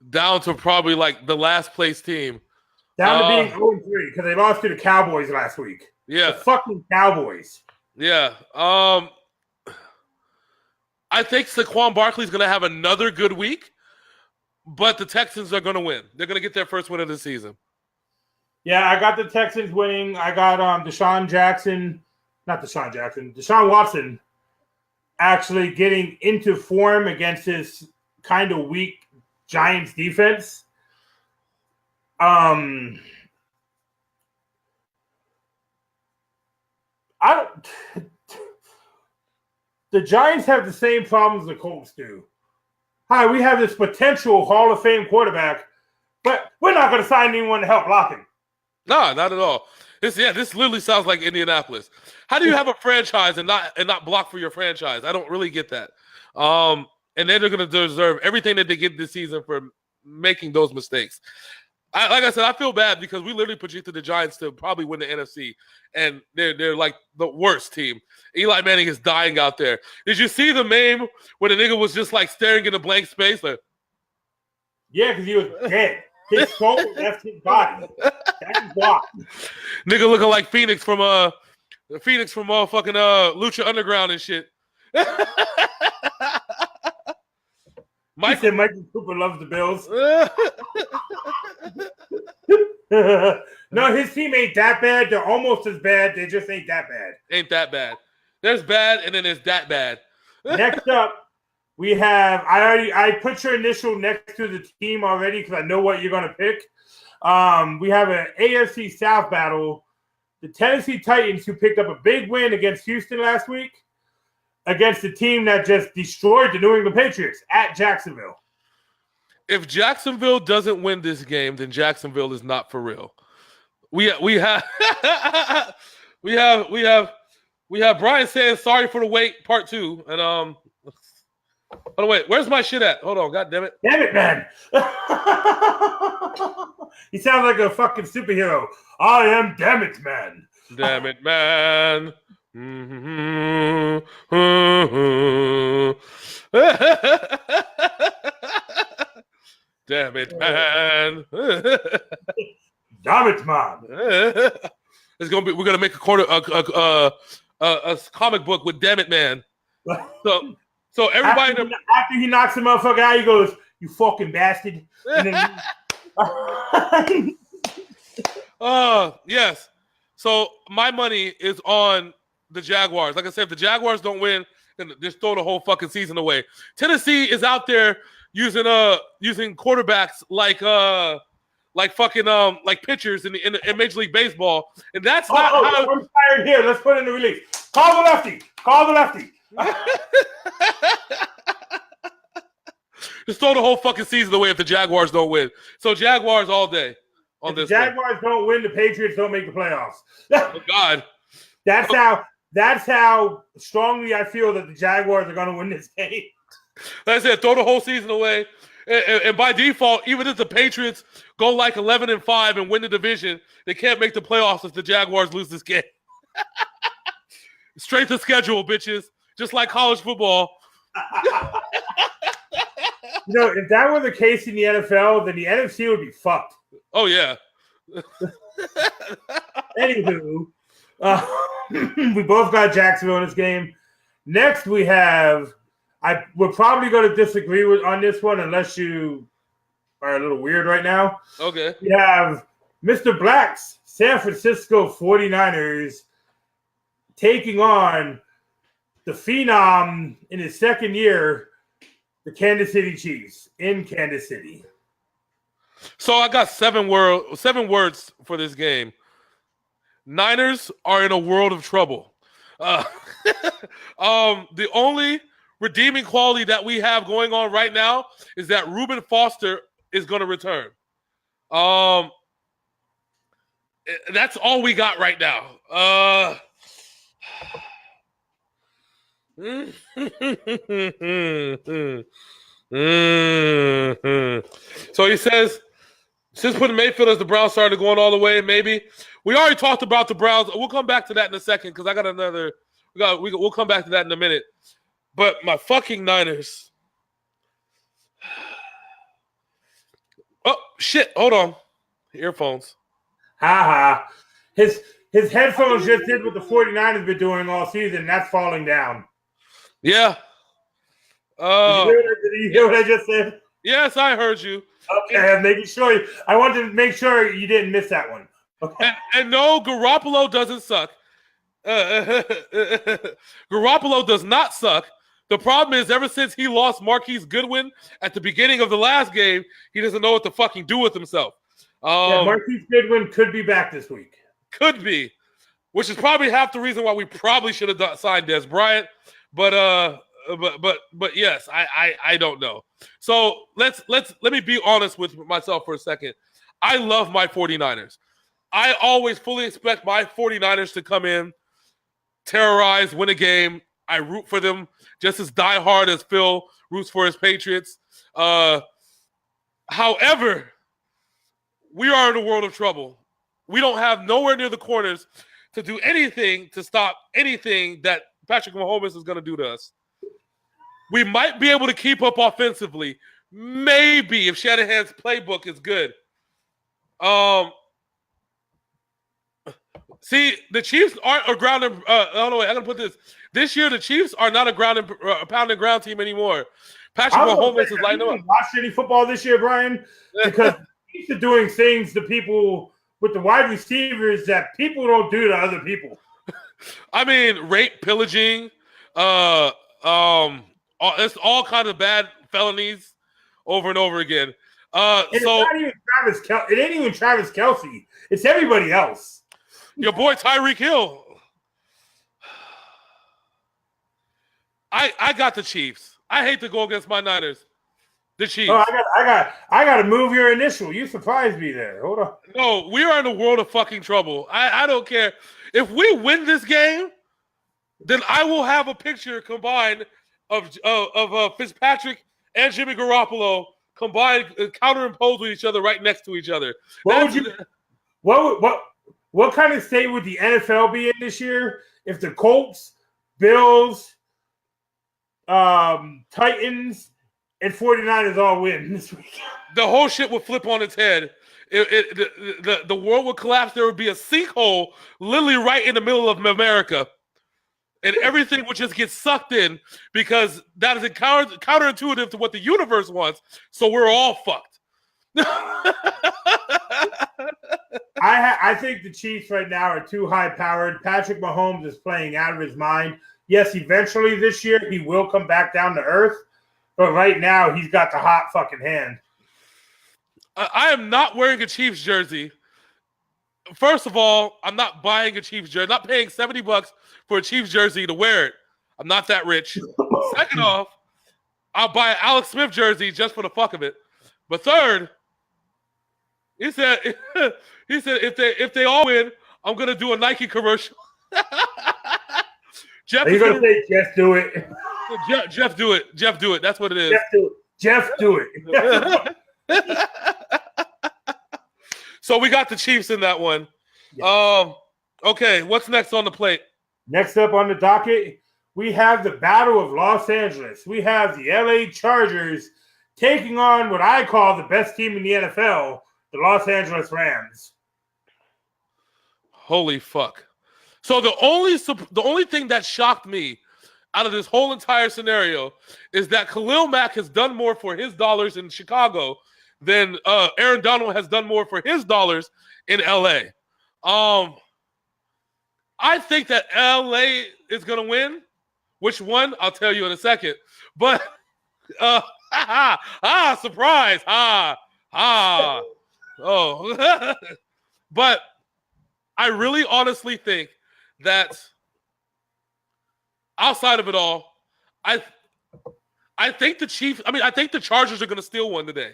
down to probably like the last place team. Down to being 0-3 because they lost to the Cowboys last week. Yeah. The fucking Cowboys. Yeah. I think Saquon Barkley's going to have another good week, but the Texans are going to win. They're going to get their first win of the season. Yeah, I got the Texans winning. I got Deshaun Watson actually getting into form against this kind of weak Giants defense. The Giants have the same problems the Colts do. Hi, we have this potential Hall of Fame quarterback, but we're not going to sign anyone to help block him. No, not at all. This literally sounds like Indianapolis. How do you have a franchise and not block for your franchise? I don't really get that. And then they're going to deserve everything that they get this season for making those mistakes. Like I said, I feel bad because we literally projected the Giants to probably win the NFC, and they're like the worst team. Eli Manning is dying out there. Did you see the meme where the nigga was just like staring in a blank space? Like, yeah, because he was dead. His soul left his body. That's why. Nigga looking like Phoenix from fucking Lucha Underground and shit. He said Michael Cooper loves the Bills. No, his team ain't that bad. They're almost as bad. They just ain't that bad. Ain't that bad. There's bad, and then there's that bad. Next up, we have I put your initial next to the team already because I know what you're gonna pick. We have an AFC South battle. The Tennessee Titans, who picked up a big win against Houston last week, against the team that just destroyed the New England Patriots at Jacksonville. If Jacksonville doesn't win this game, then Jacksonville is not for real. We have Brian saying sorry for the wait, part 2. And hold on, wait, where's my shit at? Hold on, god damn it. Damn it, man. He sounds like a fucking superhero. I am damn it, man. Damn it, man. Damn it, man. Damn it, man. We're gonna make a comic book with Damn It Man. So everybody after he knocks the motherfucker out, he goes, "You fucking bastard." And then, yes. So my money is on the Jaguars. Like I said, if the Jaguars don't win, then just throw the whole fucking season away. Tennessee is out there using quarterbacks like pitchers in Major League Baseball, and that's not how. I'm tired here. Let's put in the release. Call the lefty. Call the lefty. Just throw the whole fucking season away if the Jaguars don't win. So Jaguars all day on this. If the Jaguars don't win, the Patriots don't make the playoffs. Oh God. That's how strongly I feel that the Jaguars are going to win this game. Like I said, throw the whole season away. And by default, even if the Patriots go like 11-5 and win the division, they can't make the playoffs if the Jaguars lose this game. Straight to schedule, bitches. Just like college football. If that were the case in the NFL, then the NFC would be fucked. Oh, yeah. Anywho, we both got Jacksonville in this game. Next, we have... we're probably going to disagree on this one unless you are a little weird right now. Okay. We have Mr. Black's San Francisco 49ers taking on the phenom in his second year, the Kansas City Chiefs in Kansas City. So I got 7 words for this game. Niners are in a world of trouble. The only redeeming quality that we have going on right now is that Reuben Foster is going to return. That's all we got right now. So he says, since putting Mayfield as the Browns started going all the way, maybe. We already talked about the Browns. We'll come back to that in a second because I got another. We'll come back to that in a minute. But my fucking Niners. Oh, shit. Hold on. Earphones. Ha. His headphones just did what the 49ers been doing all season. That's falling down. Yeah. Did you hear what I just said? Yes, I heard you. Okay, I'm making sure. I wanted to make sure you didn't miss that one. Okay. And no, Garoppolo doesn't suck. Garoppolo does not suck. The problem is, ever since he lost Marquise Goodwin at the beginning of the last game, he doesn't know what to fucking do with himself. Marquise Goodwin could be back this week. Could be, which is probably half the reason why we probably should have signed Des Bryant. But yes, I don't know. So let me be honest with myself for a second. I love my 49ers. I always fully expect my 49ers to come in, terrorize, win a game. I root for them just as diehard as Phil roots for his Patriots. However, we are in a world of trouble. We don't have nowhere near the corners to do anything to stop anything that Patrick Mahomes is going to do to us. We might be able to keep up offensively. Maybe if Shanahan's playbook is good. See, the Chiefs aren't a ground and I'm gonna put this year. The Chiefs are not a ground and pound and ground team anymore. Patrick Mahomes is lighting up. Watched any football this year, Brian? Because the Chiefs are doing things to people with the wide receivers that people don't do to other people. I mean, rape, pillaging, it's all kinds of bad felonies over and over again. It's not even Travis Kelce. It ain't even Travis Kelce. It's everybody else. Your boy Tyreek Hill. I got the Chiefs. I hate to go against my Niners. The Chiefs. Oh, I got to move your initial. You surprised me there. Hold on. No, we are in a world of fucking trouble. I don't care. If we win this game, then I will have a picture combined of Fitzpatrick and Jimmy Garoppolo combined, counterimposed with each other right next to each other. What kind of state would the NFL be in this year if the Colts, Bills, Titans, and 49ers all win this week. The whole shit would flip on its head. The world would collapse. There would be a sinkhole literally right in the middle of America. And everything would just get sucked in because that is counterintuitive to what the universe wants. So we're all fucked. I think the Chiefs right now are too high-powered. Patrick Mahomes is playing out of his mind. Yes, eventually this year he will come back down to earth. But right now he's got the hot fucking hand. I am not wearing a Chiefs jersey. First of all, I'm not buying a Chiefs jersey. I'm not paying $70 for a Chiefs jersey to wear it. I'm not that rich. Second off, I'll buy an Alex Smith jersey just for the fuck of it. But third, he said if they all win, I'm gonna do a Nike commercial. Jeff, are you gonna say Jeff do it? Jeff do it. Jeff do it. That's what it is. Jeff do it. So we got the Chiefs in that one. Yeah. Okay, what's next on the plate? Next up on the docket, we have the Battle of Los Angeles. We have the LA Chargers taking on what I call the best team in the NFL, the Los Angeles Rams. Holy fuck. So the only thing that shocked me out of this whole entire scenario is that Khalil Mack has done more for his dollars in Chicago than Aaron Donald has done more for his dollars in LA. I think that LA is going to win. Which one? I'll tell you in a second. But, surprise. Oh. But I really honestly think that outside of it all, I think the Chargers are going to steal one today.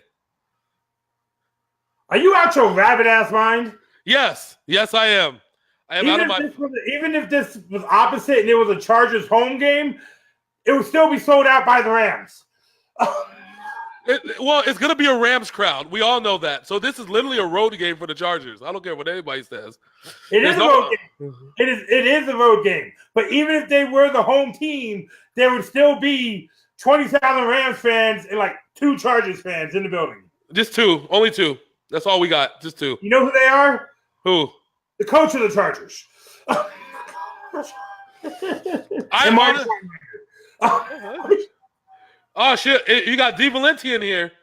Are you out your rabbit-ass mind? Yes, I am. I am out of my... Even if this was opposite and it was a Chargers home game, it would still be sold out by the Rams. It's going to be a Rams crowd. We all know that. So this is literally a road game for the Chargers. I don't care what anybody says. It is a road game. It is a road game. But even if they were the home team, there would still be 20,000 Rams fans and like 2 Chargers fans in the building. Just 2. Only 2. That's all we got. Just 2. You know who they are? Who? The coach of the Chargers. Oh, shit. You got D. Valenti in here.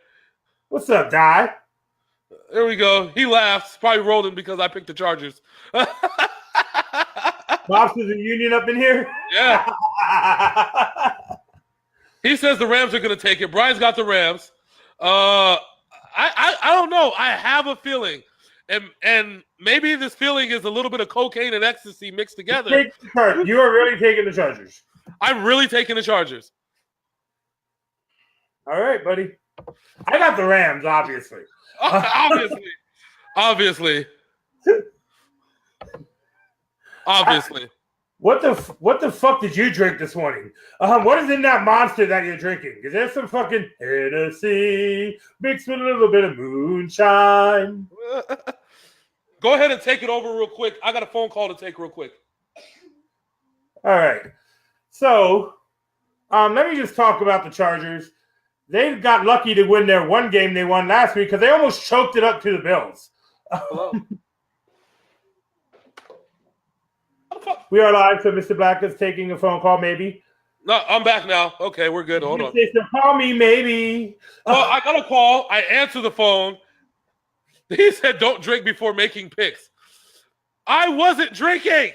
What's up, Di? There we go. He laughs. Probably rolling because I picked the Chargers. Pops is a union up in here? Yeah. He says the Rams are going to take it. Brian's got the Rams. I don't know. I have a feeling. And maybe this feeling is a little bit of cocaine and ecstasy mixed together. You are really taking the Chargers. I'm really taking the Chargers. All right, buddy. I got the Rams, obviously. Obviously. What the fuck did you drink this morning? What is in that monster that you're drinking? Is there some fucking Hennessy mixed with a little bit of moonshine? Go ahead and take it over real quick. I got a phone call to take real quick. All right. So, let me just talk about the Chargers. They got lucky to win their one game they won last week because they almost choked it up to the Bills. Hello. We are live, so Mr. Black is taking a phone call, maybe. No, I'm back now. Okay, we're good. Hold on. Call me, maybe. Well, I got a call. I answer the phone. He said, "Don't drink before making picks." I wasn't drinking.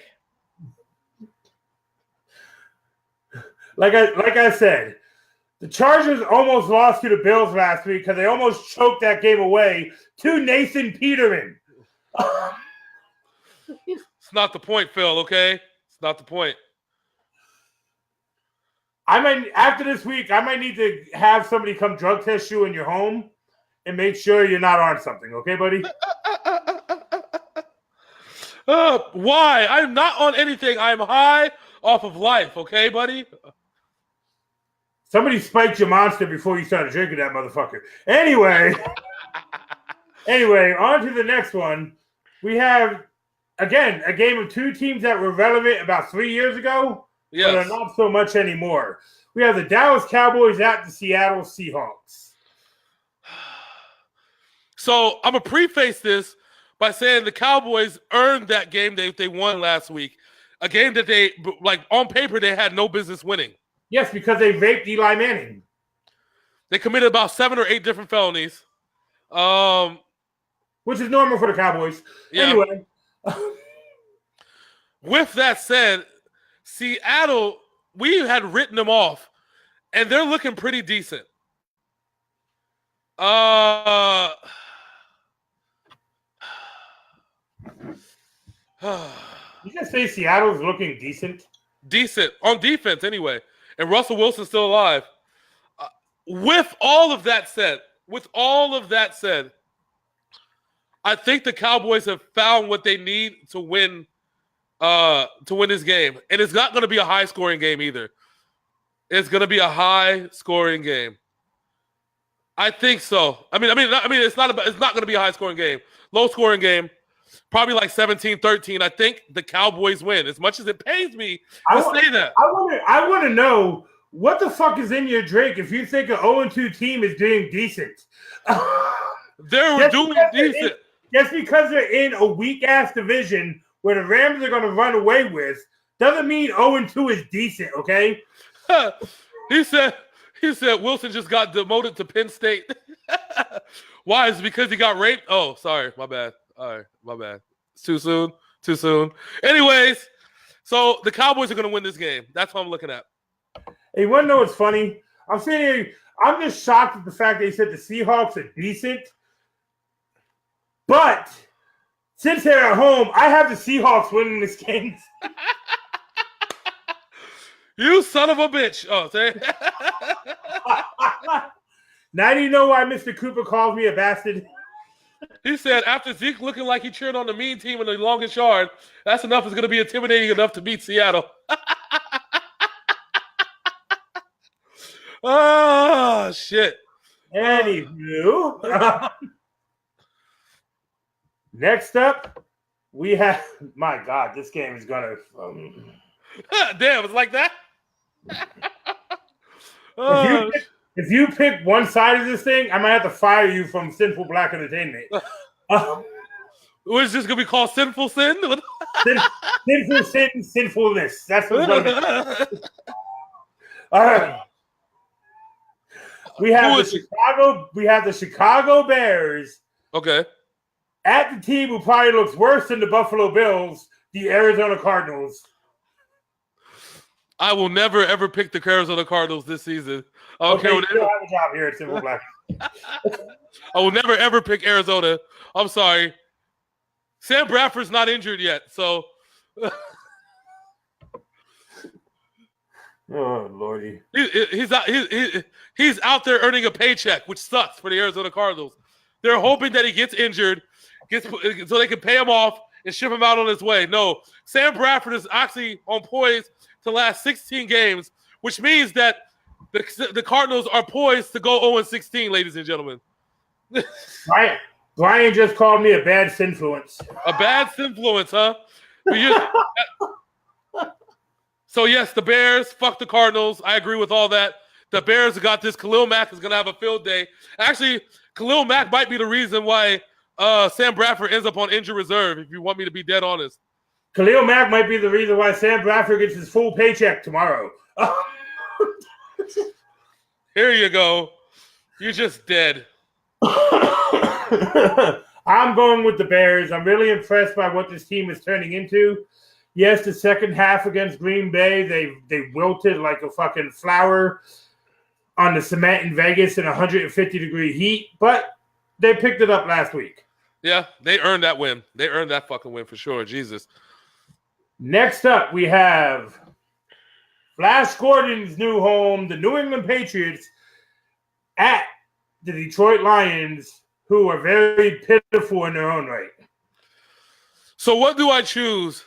Like I said, the Chargers almost lost to the Bills last week because they almost choked that game away to Nathan Peterman. It's not the point, Phil, okay? It's not the point. After this week, I might need to have somebody come drug test you in your home and make sure you're not on something, okay, buddy? Why? I'm not on anything. I'm high off of life, okay, buddy? Somebody spiked your monster before you started drinking that motherfucker. Anyway, on to the next one. We have, again, a game of 2 teams that were relevant about 3 years ago, but are not so much anymore. We have the Dallas Cowboys at the Seattle Seahawks. So I'm going to preface this by saying the Cowboys earned that game they won last week. A game that they, like, on paper, they had no business winning. Yes, because they raped Eli Manning. They committed about 7 or 8 different felonies. Which is normal for the Cowboys. Yeah. Anyway. With that said, Seattle, we had written them off, and they're looking pretty decent. You just say Seattle's looking decent? Decent. On defense, anyway. And Russell Wilson's still alive. With all of that said, I think the Cowboys have found what they need to win this game. And it's not going to be a high-scoring game either. It's going to be a high-scoring game. I think so. I mean, it's not going to be a high-scoring game. Low-scoring game. Probably like 17-13. I think the Cowboys win. As much as it pains me to say that. I want to know what the fuck is in your drink if you think an 0-2 team is doing decent. They're doing decent. Just because they're in a weak-ass division where the Rams are going to run away with doesn't mean 0-2 is decent, okay? He said Wilson just got demoted to Penn State. Why? Is it because he got raped? Oh, sorry. My bad. All right, my bad. It's too soon. Anyways, so the Cowboys are going to win this game. That's what I'm looking at. Hey, you want to know what's funny? I'm sitting here, I'm just shocked at the fact they said the Seahawks are decent. But since they're at home, I have the Seahawks winning this game. You son of a bitch. Oh, sorry. Now do you know why Mr. Cooper calls me a bastard? He said, after Zeke looking like he cheered on the mean team in the longest yard, that's enough. It's going to be intimidating enough to beat Seattle. Oh, shit. Anywho. Next up, we have... My God, this game is going to... Damn, it's like that? If you pick one side of this thing, I might have to fire you from Sinful Black Entertainment. What is this going to be called? Sinful Sin? Sinful Sin, Sinfulness. That's what it's going to be. All right. We have the Chicago Bears. Okay. At the team who probably looks worse than the Buffalo Bills, the Arizona Cardinals. I will never, ever pick the Arizona Cardinals this season. I don't care what you have a job here at Simple Black. I will never, ever pick Arizona. I'm sorry. Sam Bradford's not injured yet, so. Oh, Lordy. He's out there earning a paycheck, which sucks for the Arizona Cardinals. They're hoping that he gets injured, so they can pay him off and ship him out on his way. No, Sam Bradford is actually on poise to last 16 games, which means that the Cardinals are poised to go 0-16, ladies and gentlemen. Brian just called me a bad influence. A bad influence, huh? So, yes, the Bears, fuck the Cardinals. I agree with all that. The Bears have got this. Khalil Mack is going to have a field day. Actually, Khalil Mack might be the reason why Sam Bradford ends up on injured reserve, if you want me to be dead honest. Khalil Mack might be the reason why Sam Bradford gets his full paycheck tomorrow. Here you go. You're just dead. I'm going with the Bears. I'm really impressed by what this team is turning into. Yes, the second half against Green Bay, they wilted like a fucking flower on the cement in Vegas in 150-degree heat, but they picked it up last week. Yeah, they earned that win. They earned that fucking win for sure. Jesus. Next up, we have Flash Gordon's new home, the New England Patriots, at the Detroit Lions, who are very pitiful in their own right. So what do I choose?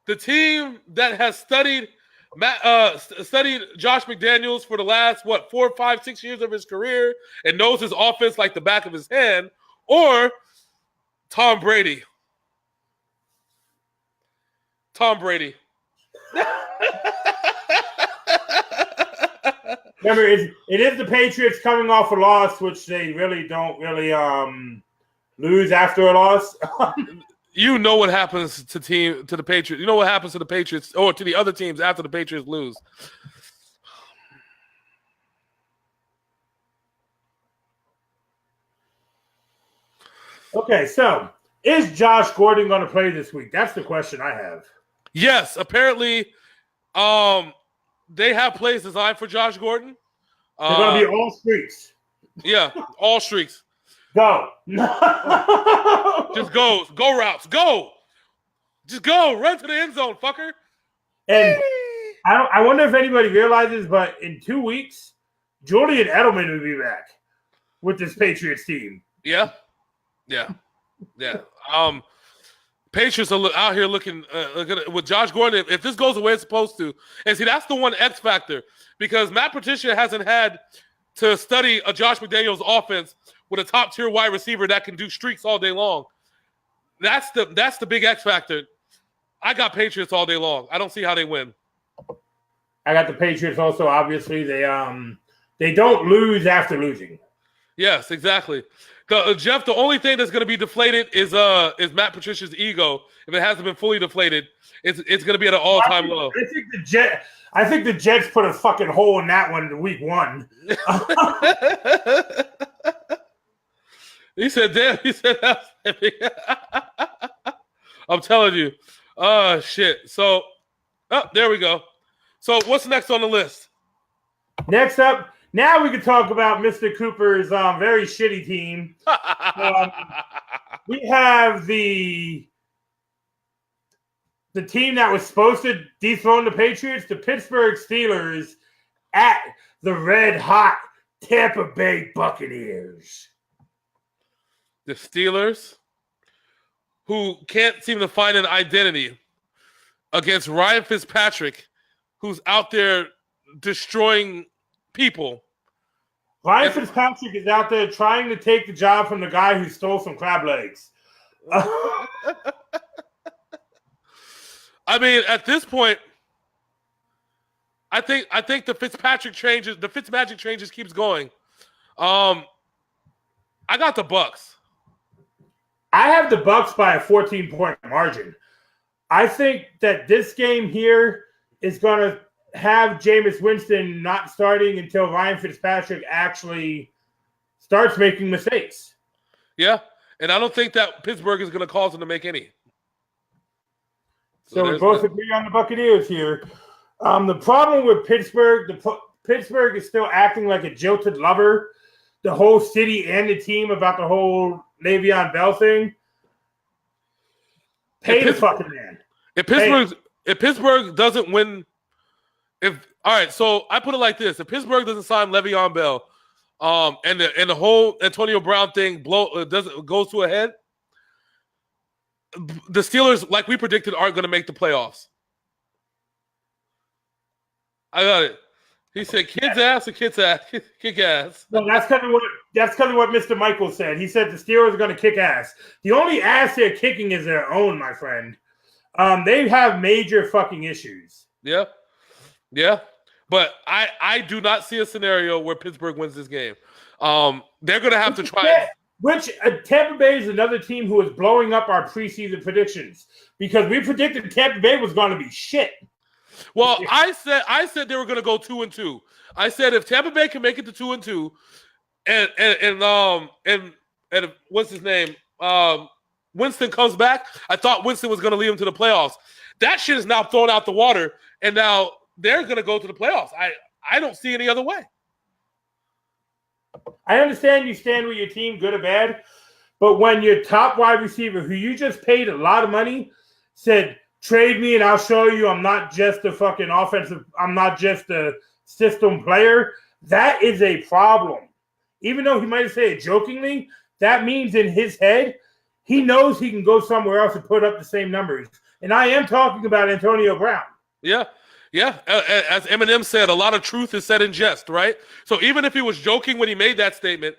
The team that has studied Josh McDaniels for the last, 4, 5, 6 years of his career and knows his offense like the back of his hand, or Tom Brady? Tom Brady. Remember, it is the Patriots coming off a loss, which they really don't lose after a loss. You know what happens to the Patriots. You know what happens to the Patriots or to the other teams after the Patriots lose. Okay, so is Josh Gordon going to play this week? That's the question I have. Yes, apparently, they have plays designed for Josh Gordon. They're going to be all streaks. Yeah, all streaks. Go. Just go routes. Go. Just go. Run to the end zone, fucker. And I wonder if anybody realizes, but in 2 weeks, Julian Edelman will be back with this Patriots team. Yeah. Patriots are out here looking with Josh Gordon. If this goes the way it's supposed to, and see, that's the one X factor because Matt Patricia hasn't had to study a Josh McDaniels offense with a top tier wide receiver that can do streaks all day long. That's the big X factor. I got Patriots all day long. I don't see how they win. I got the Patriots also. Obviously, they don't lose after losing. Yes, exactly. Jeff, the only thing that's going to be deflated is Matt Patricia's ego. If it hasn't been fully deflated, it's going to be at an all-time low. I think the Jets put a fucking hole in that one in week 1. He said, "Damn." He said, "I'm telling you." Oh shit. So, there we go. So, what's next on the list? Next up. Now we can talk about Mr. Cooper's very shitty team. We have the team that was supposed to dethrone the Patriots, the Pittsburgh Steelers, at the red-hot Tampa Bay Buccaneers. The Steelers, who can't seem to find an identity against Ryan Fitzpatrick, who's out there destroying people. Ryan Fitzpatrick is out there trying to take the job from the guy who stole some crab legs. I mean, at this point, I think the Fitzmagic train just keeps going. I got the Bucs. I have the Bucs by a 14-point margin. I think that this game here is going to have Jameis Winston not starting until Ryan Fitzpatrick actually starts making mistakes. Yeah, and I don't think that Pittsburgh is going to cause them to make any. So we both agree on the Buccaneers here. The problem with Pittsburgh, Pittsburgh is still acting like a jilted lover. The whole city and the team about the whole Le'Veon Bell thing. Pay the fucking man. If Pittsburgh doesn't win, all right, so I put it like this: if Pittsburgh doesn't sign Le'Veon Bell, and the whole Antonio Brown thing goes to a head, the Steelers, like we predicted, aren't going to make the playoffs. I got it. He said, "Kids ass or kids ass, kick ass." No, that's kind of what Mr. Michael said. He said the Steelers are going to kick ass. The only ass they're kicking is their own, my friend. They have major fucking issues. Yeah, but I do not see a scenario where Pittsburgh wins this game. They're going to have to try. Tampa Bay is another team who is blowing up our preseason predictions because we predicted Tampa Bay was going to be shit. Well, I said they were going to go 2-2. I said if Tampa Bay can make it to 2-2, and what's his name? Winston comes back. I thought Winston was going to lead them to the playoffs. That shit is now thrown out the water, and now they're going to go to the playoffs. I don't see any other way. I understand you stand with your team, good or bad, but when your top wide receiver, who you just paid a lot of money, said, "Trade me and I'll show you I'm not just a fucking offensive, I'm not just a system player," that is a problem. Even though he might have said it jokingly, that means in his head, he knows he can go somewhere else and put up the same numbers. And I am talking about Antonio Brown. Yeah. As Eminem said, a lot of truth is said in jest, right? So even if he was joking when he made that statement,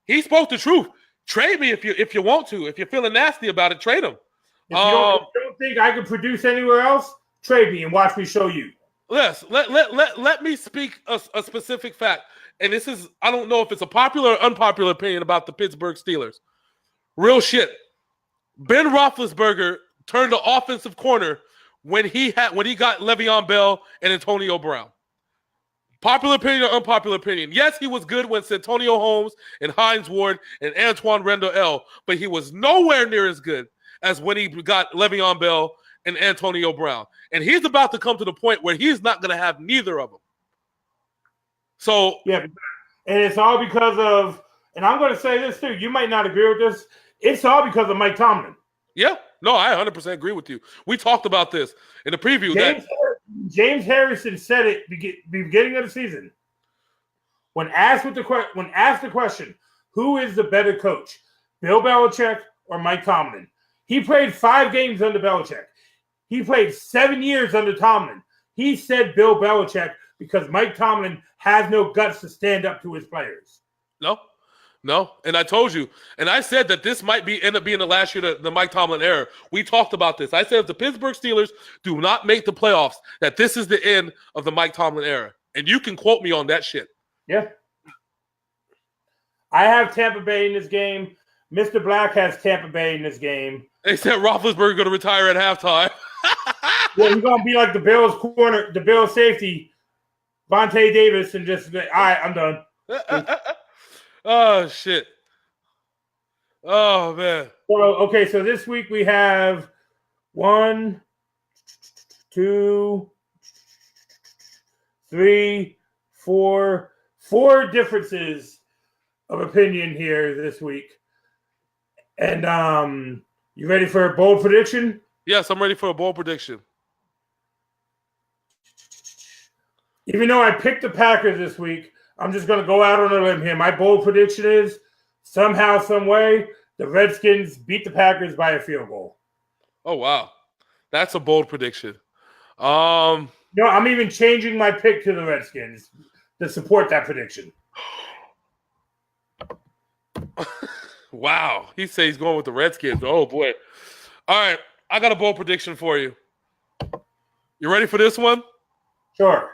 he spoke the truth. Trade me if you want to. If you're feeling nasty about it, trade him. If you don't think I can produce anywhere else, trade me and watch me show you. let me speak a specific fact. And this is, I don't know if it's a popular or unpopular opinion about the Pittsburgh Steelers. Real shit. Ben Roethlisberger turned the offensive corner when he got Le'Veon Bell and Antonio Brown. Popular opinion or unpopular opinion? Yes, he was good when Santonio Holmes and Hines Ward and Antoine Randall, but he was nowhere near as good as when he got Le'Veon Bell and Antonio Brown. And he's about to come to the point where he's not going to have neither of them. So yeah, and it's all because of, and I'm going to say this too, you might not agree with this, it's all because of Mike Tomlin. Yeah, no, I 100% agree with you. We talked about this in the preview. James Harrison said it beginning of the season. When asked the question, who is the better coach, Bill Belichick or Mike Tomlin? He played 5 games under Belichick. He played 7 years under Tomlin. He said Bill Belichick because Mike Tomlin has no guts to stand up to his players. No. And I told you, and I said that this might end up being the last year, the Mike Tomlin era. We talked about this. I said if the Pittsburgh Steelers do not make the playoffs, that this is the end of the Mike Tomlin era. And you can quote me on that shit. Yeah. I have Tampa Bay in this game. Mr. Black has Tampa Bay in this game. They said Roethlisberger going to retire at halftime. Yeah, he's going to be like the Bills corner, the Bills safety, Vontae Davis, and just be, all right, I'm done. Oh, shit. Oh, man. So this week we have 1, 2, 3, 4 differences of opinion here this week. And you ready for a bold prediction? Yes, I'm ready for a bold prediction. Even though I picked the Packers this week, I'm just going to go out on a limb here. My bold prediction is somehow, some way, the Redskins beat the Packers by a field goal. Oh, wow. That's a bold prediction. No, I'm even changing my pick to the Redskins to support that prediction. Wow. He says he's going with the Redskins. Oh, boy. All right. I got a bold prediction for you. You ready for this one? Sure.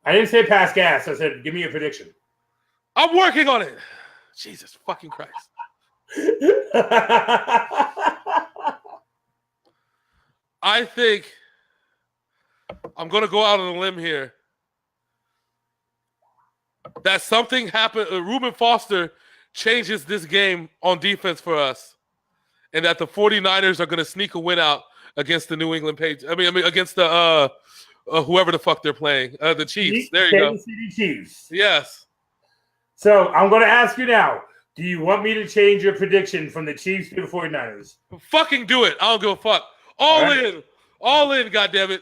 I didn't say pass gas. I said, give me a prediction. I'm working on it. Jesus fucking Christ. I think I'm going to go out on a limb here. That something happened. Reuben Foster changes this game on defense for us. And that the 49ers are going to sneak a win out against the New England Patriots. I mean, against the whoever the fuck they're playing. The Chiefs. There you go. Kansas City Chiefs. Yes. So I'm going to ask you now. Do you want me to change your prediction from the Chiefs to the 49ers? Fucking do it. I don't give a fuck. All right. All in, goddammit.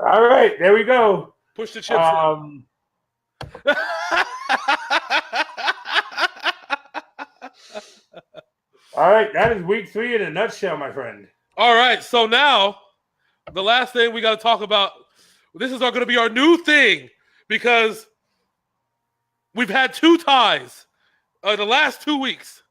All right. There we go. Push the chips in. All right. That is week 3 in a nutshell, my friend. All right. So now, the last thing we got to talk about, this is going to be our new thing because we've had 2 ties the last 2 weeks.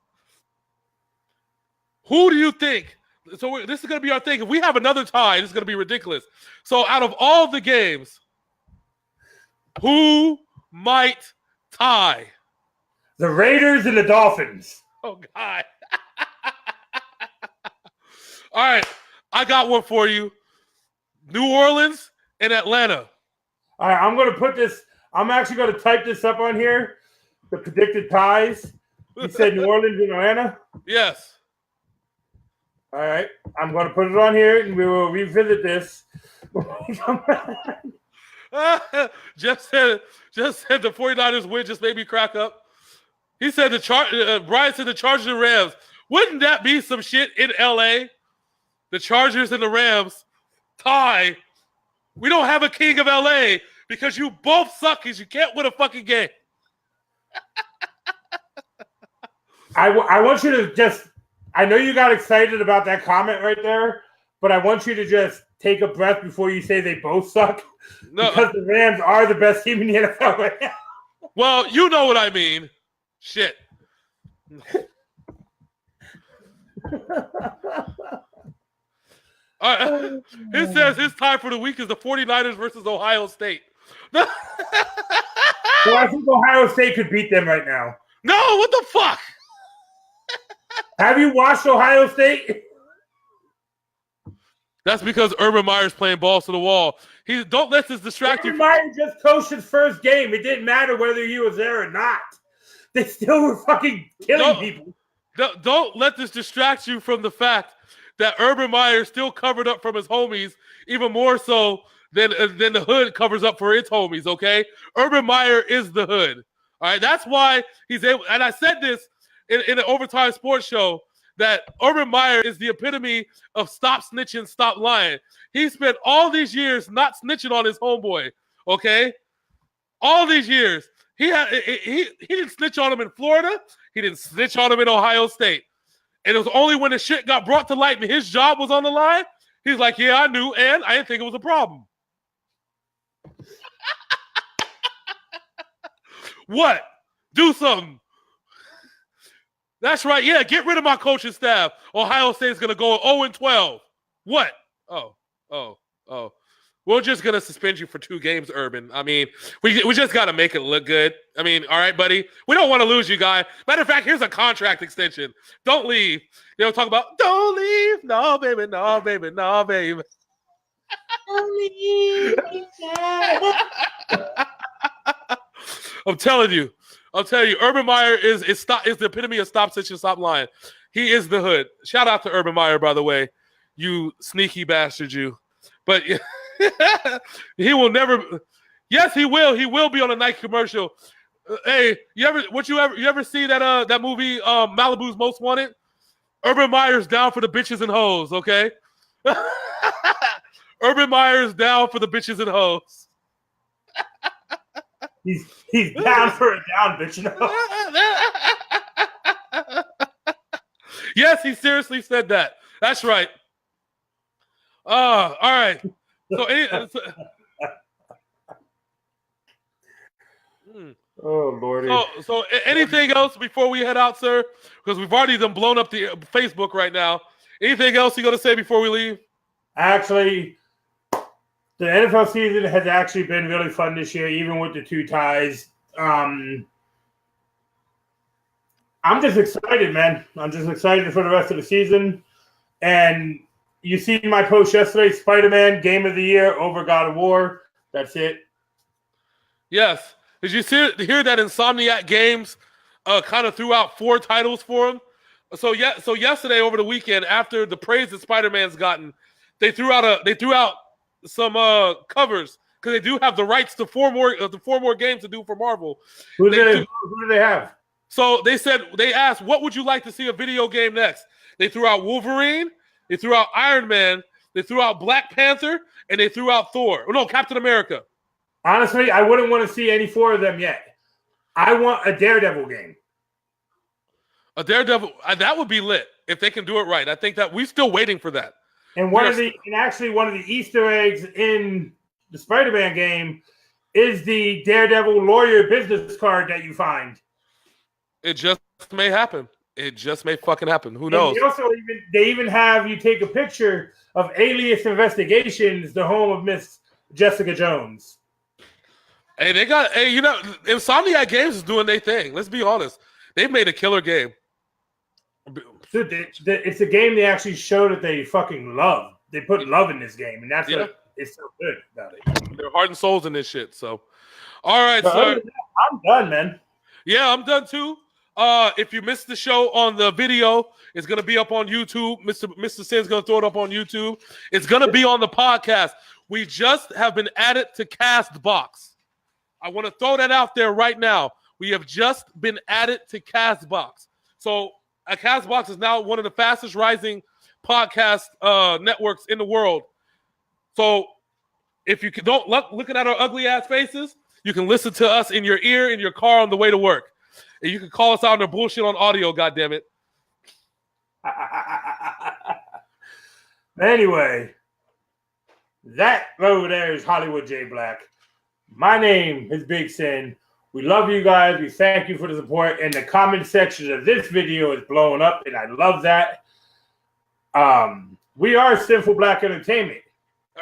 Who do you think? So this is going to be our thing. If we have another tie, this is going to be ridiculous. So out of all the games, who might tie? The Raiders and the Dolphins. Oh, God. All right. I got one for you. New Orleans and Atlanta. All right. I'm going to put this. I'm actually going to type this up on here. The predicted ties. You said New Orleans and Atlanta? Yes. All right. I'm going to put it on here, and we will revisit this. Just said the 49ers win just made me crack up. He said Brian said the Chargers and Rams. Wouldn't that be some shit in L.A.? The Chargers and the Rams tie. We don't have a king of L.A. because you both suck because you can't win a fucking game. I want you to just – I know you got excited about that comment right there, but I want you to just take a breath before you say they both suck. No. Because the Rams are the best team in the NFL right now. Well, you know what I mean. Shit. It says his tie for the week is the 49ers versus Ohio State. Well, I think Ohio State could beat them right now. No, what the fuck? Have you watched Ohio State? That's because Urban Meyer's playing balls to the wall. Don't let this distract you. Urban Meyer just coached his first game. It didn't matter whether he was there or not. They still were fucking killing people. Don't let this distract you from the fact that Urban Meyer still covered up from his homies, even more so than the hood covers up for its homies, okay? Urban Meyer is the hood. All right, that's why he's able, and I said this in an Ovatyme sports show, that Urban Meyer is the epitome of stop snitching, stop lying. He spent all these years not snitching on his homeboy, okay? All these years. He didn't snitch on him in Florida. He didn't snitch on him in Ohio State. And it was only when the shit got brought to light and his job was on the line, he's like, yeah, I knew, and I didn't think it was a problem. What? Do something. That's right. Yeah, get rid of my coaching staff. Ohio State's going to go 0-12. What? Oh. We're just going to suspend you for 2 games, Urban. I mean, we just got to make it look good. I mean, all right, buddy. We don't want to lose you, guy. Matter of fact, here's a contract extension. Don't leave. They don't talk about, don't leave. No, baby, no, baby, no, baby. I'm telling you, Urban Meyer is the epitome of stop snitching, stop lying. He is the hood. Shout out to Urban Meyer, by the way, you sneaky bastard, you. But he will never. Yes, he will. He will be on a Nike commercial. Hey, you ever see that movie Malibu's Most Wanted? Urban Meyer's down for the bitches and hoes. Okay. Urban Meyer's down for the bitches and hoes. He's down for a down bitch. Yes, he seriously said that. That's right. All right. Oh, Lordy. So anything else before we head out, sir? Because we've already done blown up the Facebook right now. Anything else you got to say before we leave? Actually, the NFL season has actually been really fun this year, even with the 2 ties. I'm just excited, man. I'm just excited for the rest of the season. And you see my post yesterday, Spider-Man, Game of the Year over God of War. That's it. Yes. Did you hear that Insomniac Games kind of threw out 4 titles for him? So yesterday over the weekend, after the praise that Spider-Man's gotten, they threw out some covers because they do have the rights to 4 more games to do for Marvel. Who do they have? So they asked, what would you like to see a video game next? They threw out Wolverine, they threw out Iron Man, they threw out Black Panther, and they threw out Thor. Oh, no, Captain America. Honestly, I wouldn't want to see any 4 of them yet. I want a Daredevil game. A Daredevil, that would be lit if they can do it right. I think that we're still waiting for that. And one of the Easter eggs in the Spider-Man game is the Daredevil lawyer business card that you find. It just may happen. It just may fucking happen. Who knows? They even have you take a picture of Alias Investigations, the home of Miss Jessica Jones. Hey, Insomniac Games is doing their thing. Let's be honest. They've made a killer game. Dude, it's a game they actually show that they fucking love. They put love in this game, and that's what is so good about it. Their heart and souls in this shit. So, all right, sir. I'm done, man. Yeah, I'm done too. If you missed the show on the video, it's gonna be up on YouTube. Mr. Syn's gonna throw it up on YouTube. It's gonna be on the podcast. We just have been added to Castbox. I want to throw that out there right now. We have just been added to Castbox. So Castbox is now one of the fastest rising podcast networks in the world. So if you don't looking at our ugly ass faces, you can listen to us in your ear in your car on the way to work. And you can call us out on the bullshit on audio, goddammit. Anyway, that over there is Hollywood J-Blaq. My name is Big Syn. We love you guys. We thank you for the support. And the comment section of this video is blowing up, and I love that. We are Sinful Black Entertainment.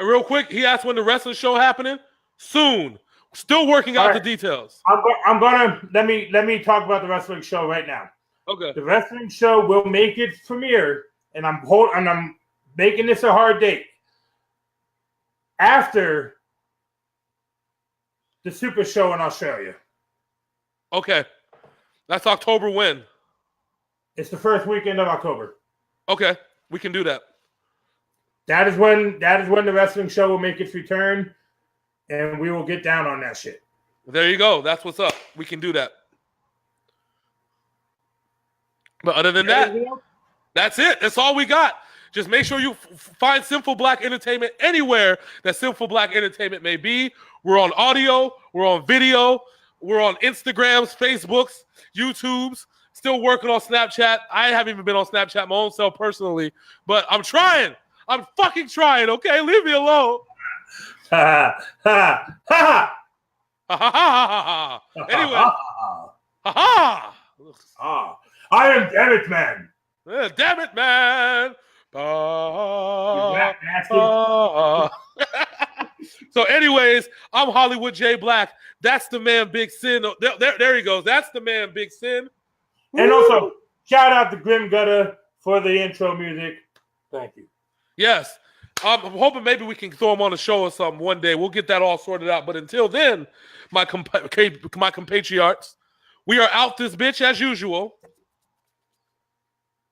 Real quick, he asked when the wrestling show happening. Soon. Still working out the details. I'm gonna let me talk about the wrestling show right now. Okay. The wrestling show will make its premiere, and I'm making this a hard date after the Super Show in Australia. Okay. That's October when? It's the first weekend of October. Okay. We can do that. That is when the wrestling show will make its return, and we will get down on that shit. There you go. That's what's up. We can do that. But other than that, that's it. That's all we got. Just make sure you find Sinful Black Entertainment anywhere that Sinful Black Entertainment may be. We're on audio. We're on video. We're on Instagrams, Facebooks, YouTubes. Still working on Snapchat. I haven't even been on Snapchat my own self personally, but I'm trying. I'm fucking trying, okay? Leave me alone. Ha ha ha Ha ha ha ha. Anyway. Ha ha. I am Damn It Man. Damn it, man. So anyways, I'm Hollywood J-Blaq. That's the man, Big Syn. There he goes. That's the man, Big Syn. And also, shout out to Grim Gutter for the intro music. Thank you. Yes. I'm hoping maybe we can throw him on a show or something one day. We'll get that all sorted out. But until then, my compatriots, we are out this bitch as usual.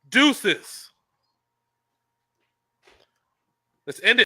Deuces. Let's end it.